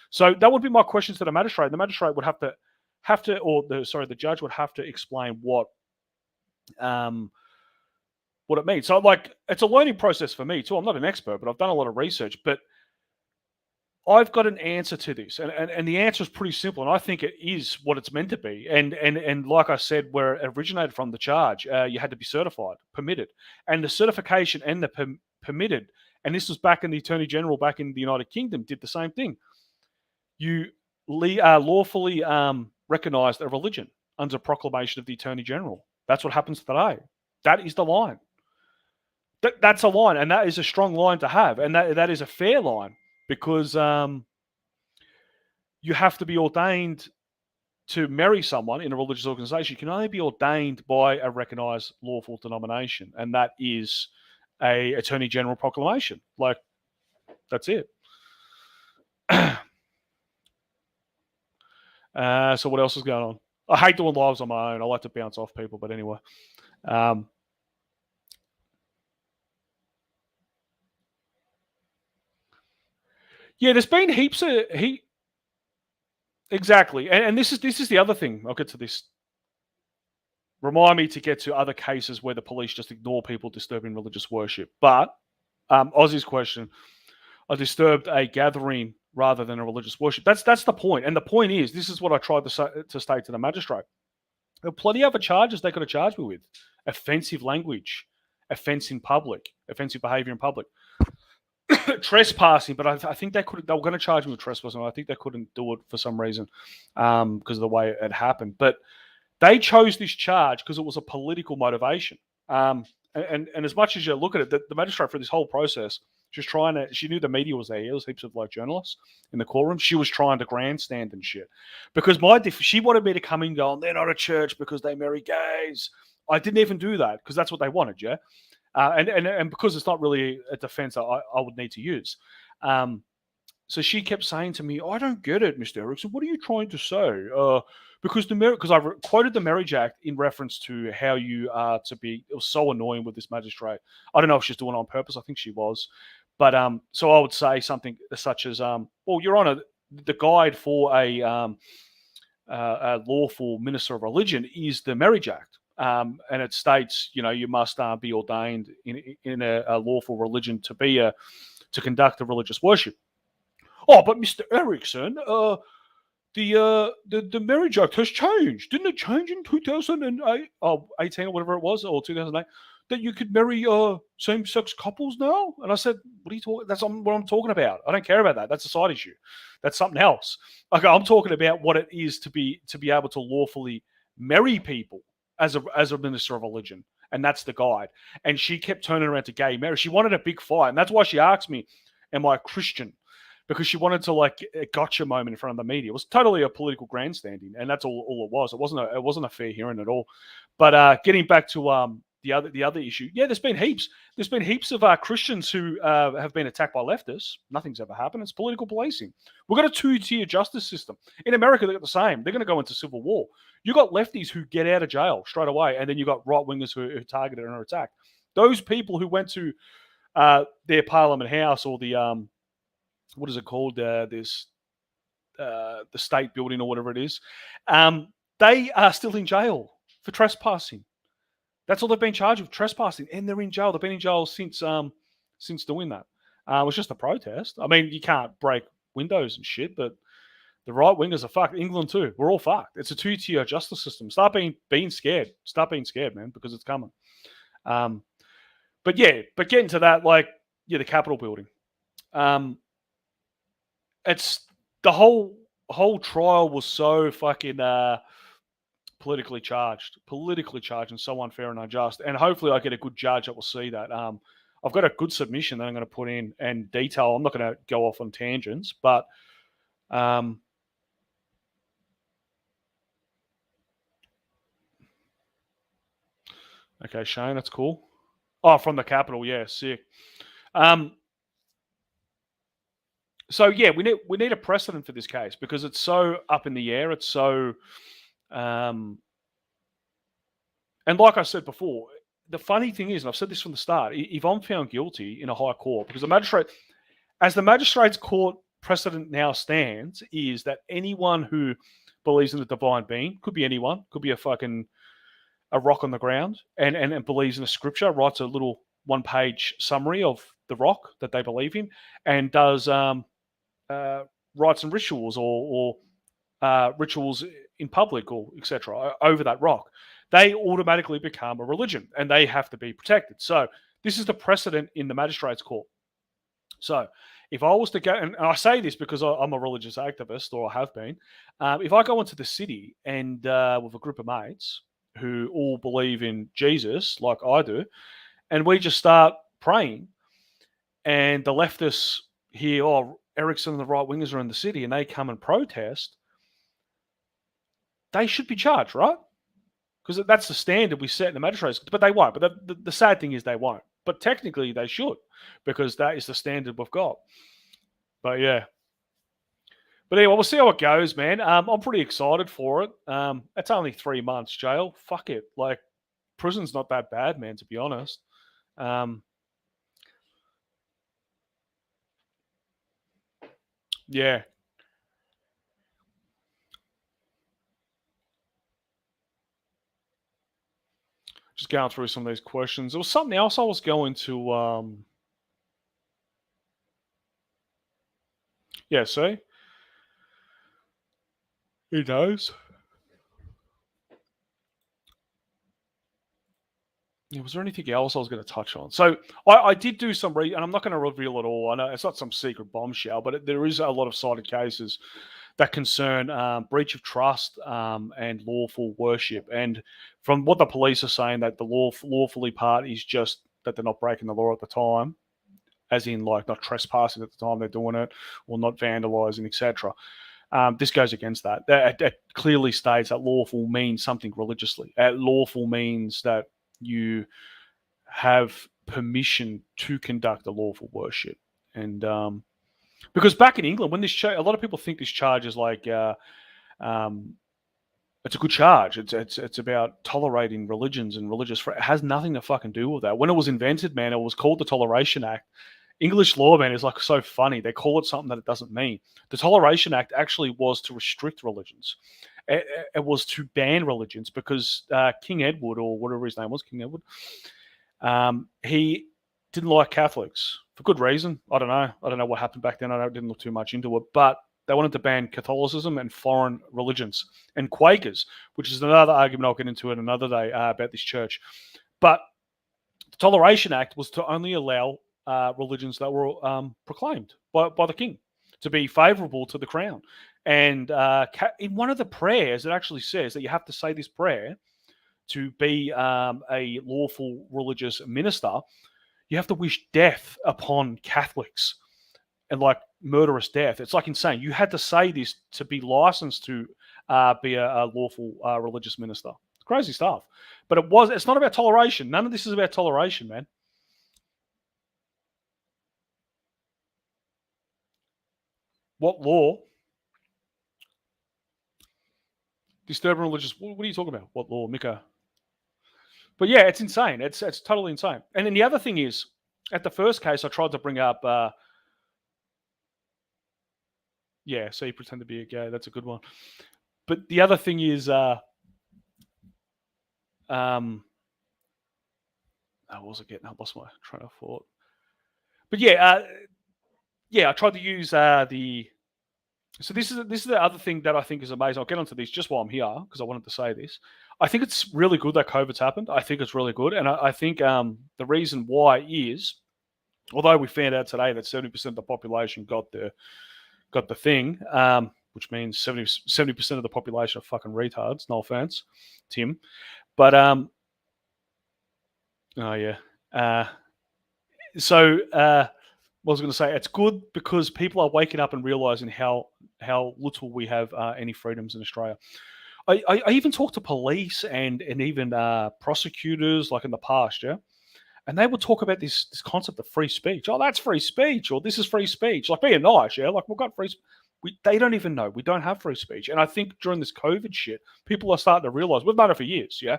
So that would be my questions to the magistrate. The magistrate would the judge would have to explain what it means. So like, it's a learning process for me too. I'm not an expert, but I've done a lot of research, but I've got an answer to this, and the answer is pretty simple, and I think it is what it's meant to be. And like I said, where it originated from, the charge, you had to be certified, permitted, and the certification and the permitted, and this was back in the Attorney General back in the United Kingdom did the same thing. You lawfully recognised a religion under proclamation of the Attorney General. That's what happens today. That is the line. That's a line, and that is a strong line to have, and that is a fair line. Because you have to be ordained to marry someone in a religious organization. You can only be ordained by a recognized lawful denomination, and that is a Attorney General proclamation. Like, that's it. So what else is going on? I hate doing lives on my own. I like to bounce off people, but anyway. Yeah, there's been heaps of exactly, and this is the other thing. I'll get to this. Remind me to get to other cases where the police just ignore people disturbing religious worship. But Ozzy's question: I disturbed a gathering rather than a religious worship. That's the point, and the point is, this is what I tried to state to the magistrate. There are plenty of other charges they could have charged me with: offensive language, offensive behaviour in public. Trespassing, but I think they were going to charge me with trespassing. I think they couldn't do it for some reason because of the way it happened. But they chose this charge because it was a political motivation. And as much as you look at it, the magistrate for this whole process, she knew the media was there. There was heaps of like journalists in the courtroom. She was trying to grandstand and shit because she wanted me to come in and go, they're not a church because they marry gays. I didn't even do that because that's what they wanted, yeah. And because it's not really a defense I would need to use. So she kept saying to me, I don't get it, Mr. Erickson. What are you trying to say? Because I quoted the Marriage Act in reference to how you are to be. It was so annoying with this magistrate. I don't know if she's doing it on purpose. I think she was. But so I would say something such as, well, Your Honour, the guide for a lawful minister of religion is the Marriage Act. And it states, you must be ordained in a lawful religion to conduct a religious worship. Oh, but Mr. Erickson, the Marriage Act has changed. Didn't it change in 2008, 18 or whatever it was, or 2008, that you could marry same-sex couples now? And I said, what are you talking? That's what I'm talking about. I don't care about that. That's a side issue. That's something else. Okay, I'm talking about what it is to be able to lawfully marry people as a minister of religion, and that's the guide. And she kept turning around to gay marriage. She wanted a big fight, and that's why she asked me, am I a Christian? Because she wanted to like a gotcha moment in front of the media. It was totally a political grandstanding, and that's all it was. It wasn't a fair hearing at all. But getting back to the other issue. Yeah, there's been heaps. There's been heaps of Christians who have been attacked by leftists. Nothing's ever happened. It's political policing. We've got a two-tier justice system. In America, they've got the same. They're going to go into civil war. You got lefties who get out of jail straight away, and then you got right-wingers who are targeted and are attacked. Those people who went to their Parliament House or the what is it called? The state building or whatever it is. They are still in jail for trespassing. That's all they've been charged with, trespassing, and they're in jail. They've been in jail since doing that. It was just a protest. I mean, you can't break windows and shit, but the right wingers are fucked. England too. We're all fucked. It's a two-tier justice system. Start being scared. Start being scared, man, because it's coming. But getting to that, the Capitol building. It's the whole trial was so fucking politically charged and so unfair and unjust. And hopefully I get a good judge that will see that. I've got a good submission that I'm going to put in and detail. I'm not going to go off on tangents, but okay, Shane, that's cool. Oh, from the Capitol, yeah, sick. So yeah, we need a precedent for this case because it's so up in the air. It's so, and like I said before, the funny thing is, and I've said this from the start, if I'm found guilty in a high court, because the magistrate's court precedent now stands, is that anyone who believes in a divine being, could be anyone, could be a rock on the ground, and believes in a scripture, writes a little one-page summary of the rock that they believe in, and does rites and rituals or rituals in public or etc. over that rock, they automatically become a religion and they have to be protected. So this is the precedent in the magistrate's court. So if I was to go, and I say this because I'm a religious activist, or I have been, if I go into the city and with a group of mates who all believe in Jesus like I do, and we just start praying, and the leftists hear, oh, Erickson and the right wingers are in the city, and they come and protest, they should be charged, right? Because that's the standard we set in the magistrates, but they won't. But the sad thing is they won't. But technically they should, because that is the standard we've got. But yeah. But anyway, we'll see how it goes, man. I'm pretty excited for it. It's only 3 months jail. Fuck it. Prison's not that bad, man, to be honest. Yeah. Just going through some of these questions. There was something else I was going to... Yeah, see? Who knows? Yeah, was there anything else I was going to touch on? So I did do some and I'm not going to reveal it all. I know it's not some secret bombshell, but there is a lot of cited cases that concern breach of trust and lawful worship. And from what the police are saying, that the lawfully part is just that they're not breaking the law at the time, as in not trespassing at the time they're doing it, or not vandalizing, etc. This goes against that. That clearly states that lawful means something religiously. Lawful means that you have permission to conduct a lawful worship. And because back in England, when a lot of people think this charge is it's a good charge. It's about tolerating religions and religious. It has nothing to fucking do with that. When it was invented, man, it was called the Toleration Act. English law, man, is so funny. They call it something that it doesn't mean. The Toleration Act actually was to restrict religions. It was to ban religions because King Edward, or whatever his name was, King Edward, he didn't like Catholics for good reason. I don't know what happened back then. I didn't look too much into it, but they wanted to ban Catholicism and foreign religions and Quakers, which is another argument I'll get into it another day about this church. But the Toleration Act was to only allow religions that were proclaimed by the king to be favourable to the crown. And in one of the prayers, it actually says that you have to say this prayer to be a lawful religious minister. You have to wish death upon Catholics and murderous death. It's insane. You had to say this to be licensed to be a lawful religious minister. Crazy stuff. But it's not about toleration. None of this is about toleration, man. What law? Disturbing religious. What are you talking about? What law, Mika? But yeah, it's insane. It's totally insane. And then the other thing is, at the first case, I tried to bring up. Yeah, so you pretend to be a gay. That's a good one. But the other thing is, what was it getting? I lost my train of thought. But yeah, I tried to use the. So this is the other thing that I think is amazing. I'll get onto this just while I'm here because I wanted to say this. I think it's really good that COVID's happened. I think it's really good, and I think the reason why is, although we found out today that 70% of the population got the thing, which means 70% of the population are fucking retards. No offense, Tim, but oh yeah. So I was going to say it's good because people are waking up and realizing how little we have any freedoms in Australia. I even talked to police and even prosecutors like in the past, yeah, and they would talk about this concept of free speech. Oh, that's free speech, or this is free speech. Like being nice, yeah, like we've got free. They don't even know we don't have free speech, and I think during this COVID shit, people are starting to realize we've known it for years, yeah.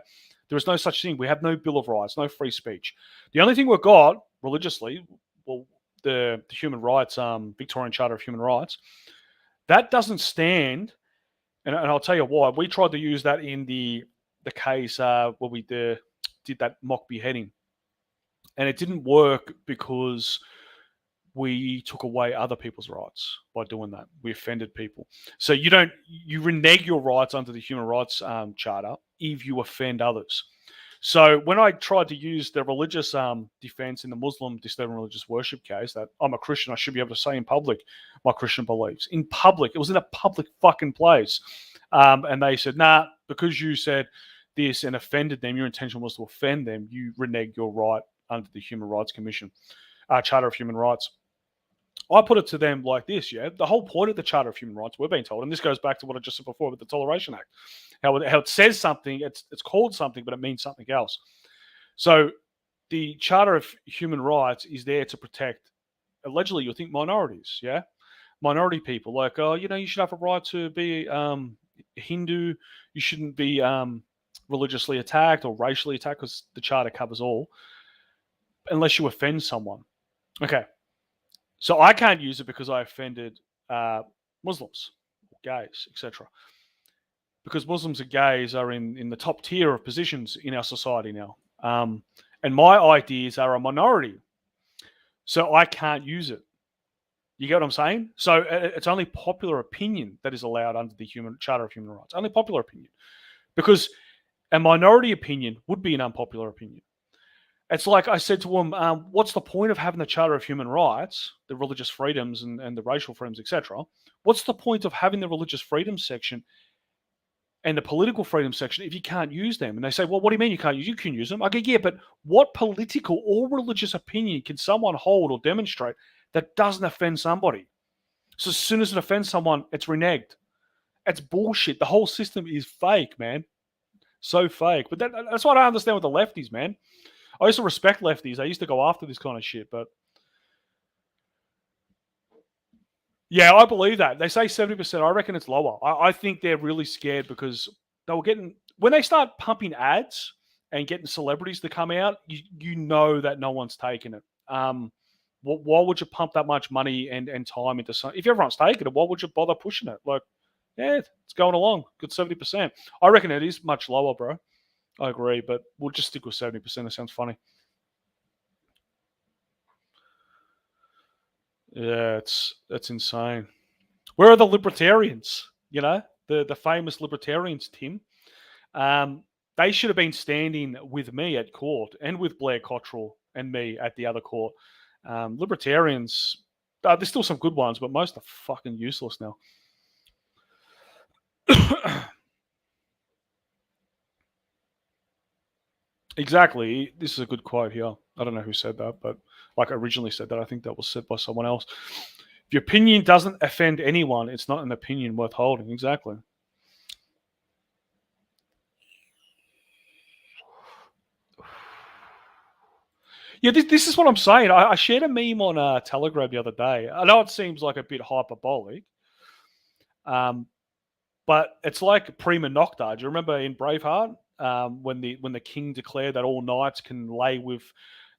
There is no such thing. We have no Bill of Rights, no free speech. The only thing we've got religiously, well, the human rights, Victorian Charter of Human Rights, that doesn't stand. And I'll tell you why. We tried to use that in the case where we did that mock beheading, and it didn't work because we took away other people's rights by doing that. We offended people. So you renege your rights under the Human Rights Charter if you offend others. So when I tried to use the religious defense in the Muslim disturbing religious worship case, that I'm a Christian, I should be able to say in public my Christian beliefs. In public, it was in a public fucking place. And they said, nah, because you said this and offended them, your intention was to offend them, you renege your right under the Human Rights Commission, Charter of Human Rights. I put it to them like this, yeah. The whole point of the Charter of Human Rights, we're being told, and this goes back to what I just said before with the Toleration Act, how it says something, it's called something, but it means something else. So the Charter of Human Rights is there to protect, allegedly, you think minorities, yeah, minority people. Like, oh, you should have a right to be Hindu. You shouldn't be religiously attacked or racially attacked because the Charter covers all, unless you offend someone. Okay. So I can't use it because I offended Muslims, gays, etc. Because Muslims and gays are in the top tier of positions in our society now. And my ideas are a minority. So I can't use it. You get what I'm saying? So it's only popular opinion that is allowed under the Charter of Human Rights. Only popular opinion. Because a minority opinion would be an unpopular opinion. It's like I said to him, what's the point of having the Charter of Human Rights, the religious freedoms and the racial freedoms, etc.? What's the point of having the religious freedoms section and the political freedom section if you can't use them? And they say, well, what do you mean you can't use? You can use them. I go, yeah, but what political or religious opinion can someone hold or demonstrate that doesn't offend somebody? So as soon as it offends someone, it's reneged. It's bullshit. The whole system is fake, man. So fake. But that's what I understand with the lefties, man. I used to respect lefties. I used to go after this kind of shit, but yeah, I believe that. They say 70%. I reckon it's lower. I think they're really scared because they were getting, when they start pumping ads and getting celebrities to come out, you know that no one's taking it. Why would you pump that much money and time into something? If everyone's taking it, why would you bother pushing it? Like, yeah, it's going along. Good 70%. I reckon it is much lower, bro. I agree, but we'll just stick with 70%. It sounds funny. Yeah, it's insane. Where are the libertarians? The famous libertarians, Tim. They should have been standing with me at court and with Blair Cottrell and me at the other court. Libertarians, there's still some good ones, but most are fucking useless now. Exactly. This is a good quote here. I don't know who said that, but like originally said that. I think that was said by someone else. If your opinion doesn't offend anyone, it's not an opinion worth holding. Exactly. Yeah, this is what I'm saying. I shared a meme on Telegram the other day. I know it seems like a bit hyperbolic, um, but it's like prima nocta. Do you remember in Braveheart when the king declared that all knights can lay with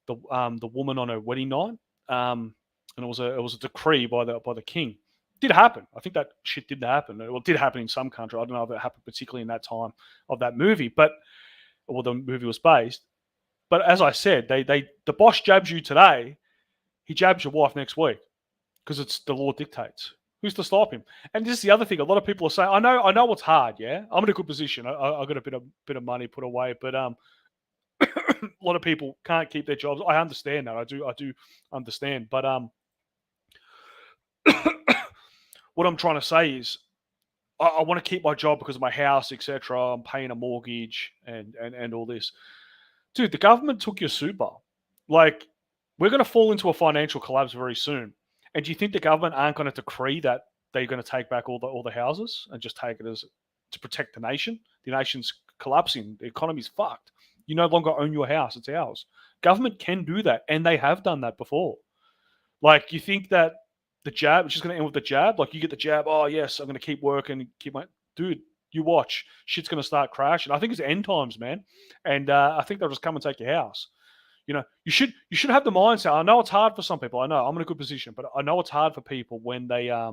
the woman on her wedding night, and it was a decree by the king. It did happen. I think that shit did happen. Well, it did happen in some country. I don't know if it happened particularly in that time of that movie, but or the movie was based. But as I said, the boss jabs you today, he jabs your wife next week because it's the law dictates. Who's to stop him? And this is the other thing. A lot of people are saying, I know it's hard. Yeah, I'm in a good position. I got a bit of money put away, but a lot of people can't keep their jobs. I understand that. I do understand. But what I'm trying to say is, I want to keep my job because of my house, etc. I'm paying a mortgage and all this. Dude, the government took your super. Like, we're going to fall into a financial collapse very soon. And do you think the government aren't going to decree that they're going to take back all the houses and just take it as to protect the nation? The nation's collapsing. The economy's fucked. You no longer own your house; it's ours. Government can do that, and they have done that before. Like, you think that the jab is just going to end with the jab? Like, you get the jab. Oh yes, I'm going to keep working, keep my dude. You watch, shit's going to start crashing. I think it's end times, man, and I think they'll just come and take your house. You should have the mindset. I know it's hard for some people. I know I'm in a good position, but I know it's hard for people when they I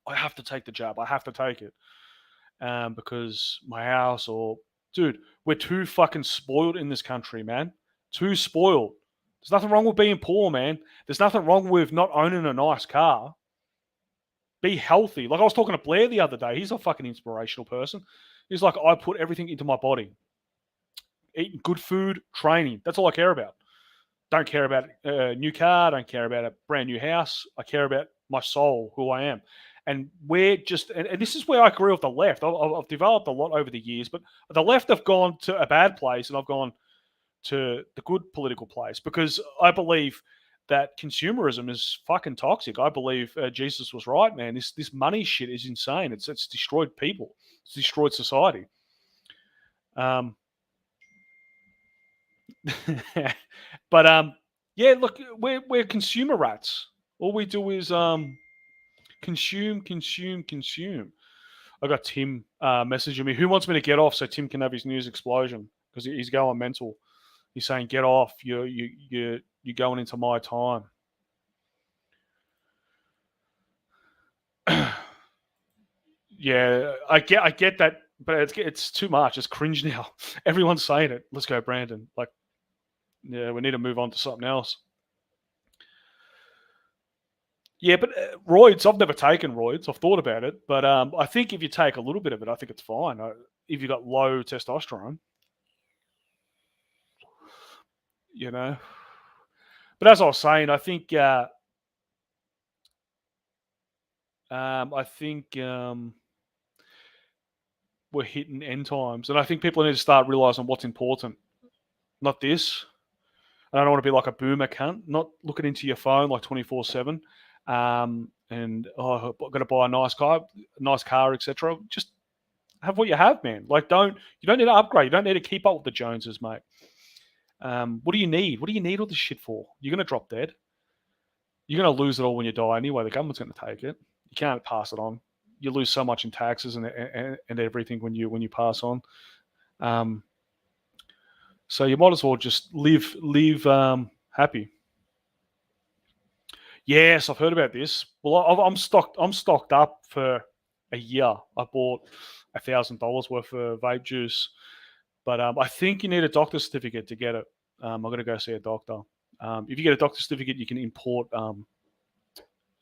have to take the jab. I have to take it because my house or dude, we're too fucking spoiled in this country, man. Too spoiled. There's nothing wrong with being poor, man. There's nothing wrong with not owning a nice car. Be healthy. Like I was talking to Blair the other day. He's a fucking inspirational person. He's like, I put everything into my body. Eating good food, training. That's all I care about. Don't care about a new car. Don't care about a brand new house. I care about my soul, who I am. And we're just, and this is where I agree with the left. I've developed a lot over the years, but the left have gone to a bad place and I've gone to the good political place because I believe that consumerism is fucking toxic. I believe Jesus was right, man. This money shit is insane. It's destroyed people. It's destroyed society. But yeah, look, we're consumer rats. All we do is consume, consume, consume. I got Tim messaging me. Who wants me to get off so Tim can have his news explosion because he's going mental. He's saying, "Get off. You're going into my time." Yeah, I get that, but it's too much. It's cringe now. Everyone's saying it. Let's go, Brandon. Like, yeah, we need to move on to something else. Yeah, but roids, I've never taken roids. I've thought about it, but I think if you take a little bit of it, I think it's fine. If you've got low testosterone, you know. But as I was saying, I think we're hitting end times, and I think people need to start realizing what's important. Not this. I don't want to be like a boomer cunt. Not looking into your phone like 24/7. And I've got to buy a nice car, etc. Just have what you have, man. Like, you don't need to upgrade. You don't need to keep up with the Joneses, mate. What do you need? What do you need all this shit for? You're gonna drop dead. You're gonna lose it all when you die anyway. The government's gonna take it. You can't pass it on. You lose so much in taxes and everything when you pass on. Um, so you might as well just live happy. Yes, I've heard about this. Well, I'm stocked. I'm stocked up for a year. I bought $1,000 worth of vape juice, but I think you need a doctor's certificate to get it. I'm going to go see a doctor. If you get a doctor's certificate, you can import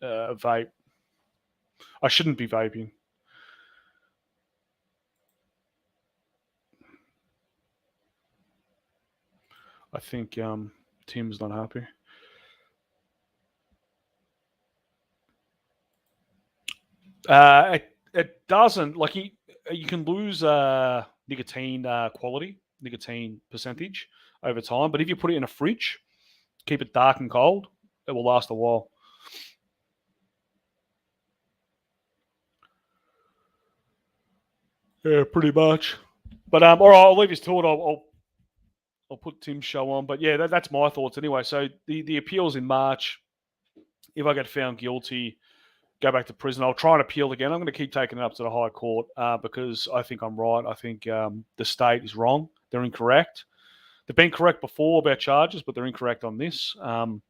vape. I shouldn't be vaping. I think Tim's not happy. It doesn't like you can lose nicotine quality, nicotine percentage over time, but if you put it in a fridge, keep it dark and cold, it will last a while. Yeah, pretty much. But all right, I'll leave you to it. I'll I'll put Tim's show on. But yeah, that's my thoughts anyway. So the appeal's in March. If I get found guilty, go back to prison. I'll try and appeal again. I'm going to keep taking it up to the High Court because I think I'm right. I think the state is wrong. They're incorrect. They've been correct before about charges, but they're incorrect on this. And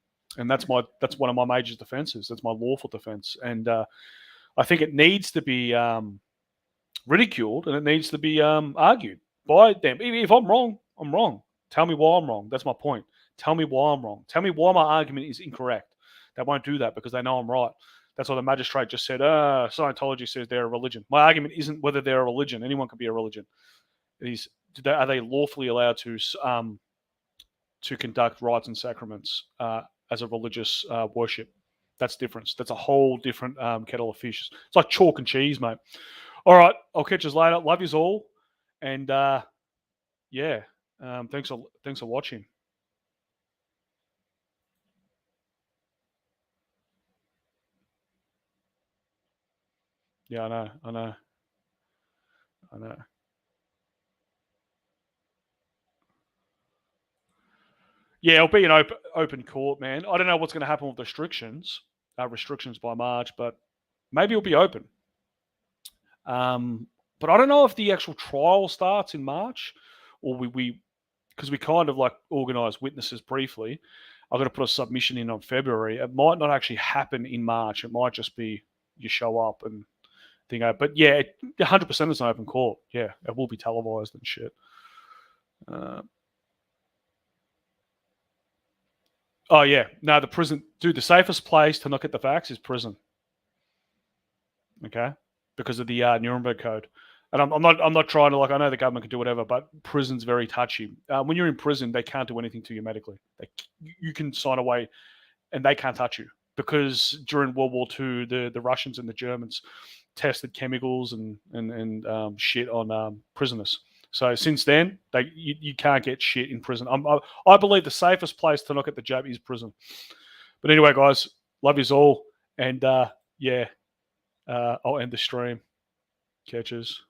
that's one of my major defenses. That's my lawful defense. And I think it needs to be ridiculed and it needs to be argued by them. If I'm wrong, I'm wrong. Tell me why I'm wrong. That's my point. Tell me why I'm wrong. Tell me why my argument is incorrect. They won't do that because they know I'm right. That's why the magistrate just said, Scientology says they're a religion. My argument isn't whether they're a religion. Anyone can be a religion. It is, are they lawfully allowed to conduct rites and sacraments as a religious worship? That's different. That's a whole different kettle of fish. It's like chalk and cheese, mate. All right, I'll catch you later. Love yous all, and thanks for watching. Yeah, I know. Yeah, it'll be an open court, man. I don't know what's going to happen with restrictions by March, but maybe it'll be open. But I don't know if the actual trial starts in March, or because we kind of like organised witnesses briefly. I've got to put a submission in on February. It might not actually happen in March. It might just be you show up and thing. But yeah, 100% is an open court. Yeah, it will be televised and shit. Oh yeah, no, the prison, dude. The safest place to not get the vax is prison. Okay, because of the Nuremberg Code. And I'm not trying to, like, I know the government can do whatever, but prison's very touchy. When you're in prison, they can't do anything to you medically. You can sign away, and they can't touch you because during World War II, the Russians and the Germans tested chemicals and shit on prisoners. So since then, you can't get shit in prison. I believe the safest place to not get the jab is prison. But anyway, guys, love yous all, and I'll end the stream. Catches.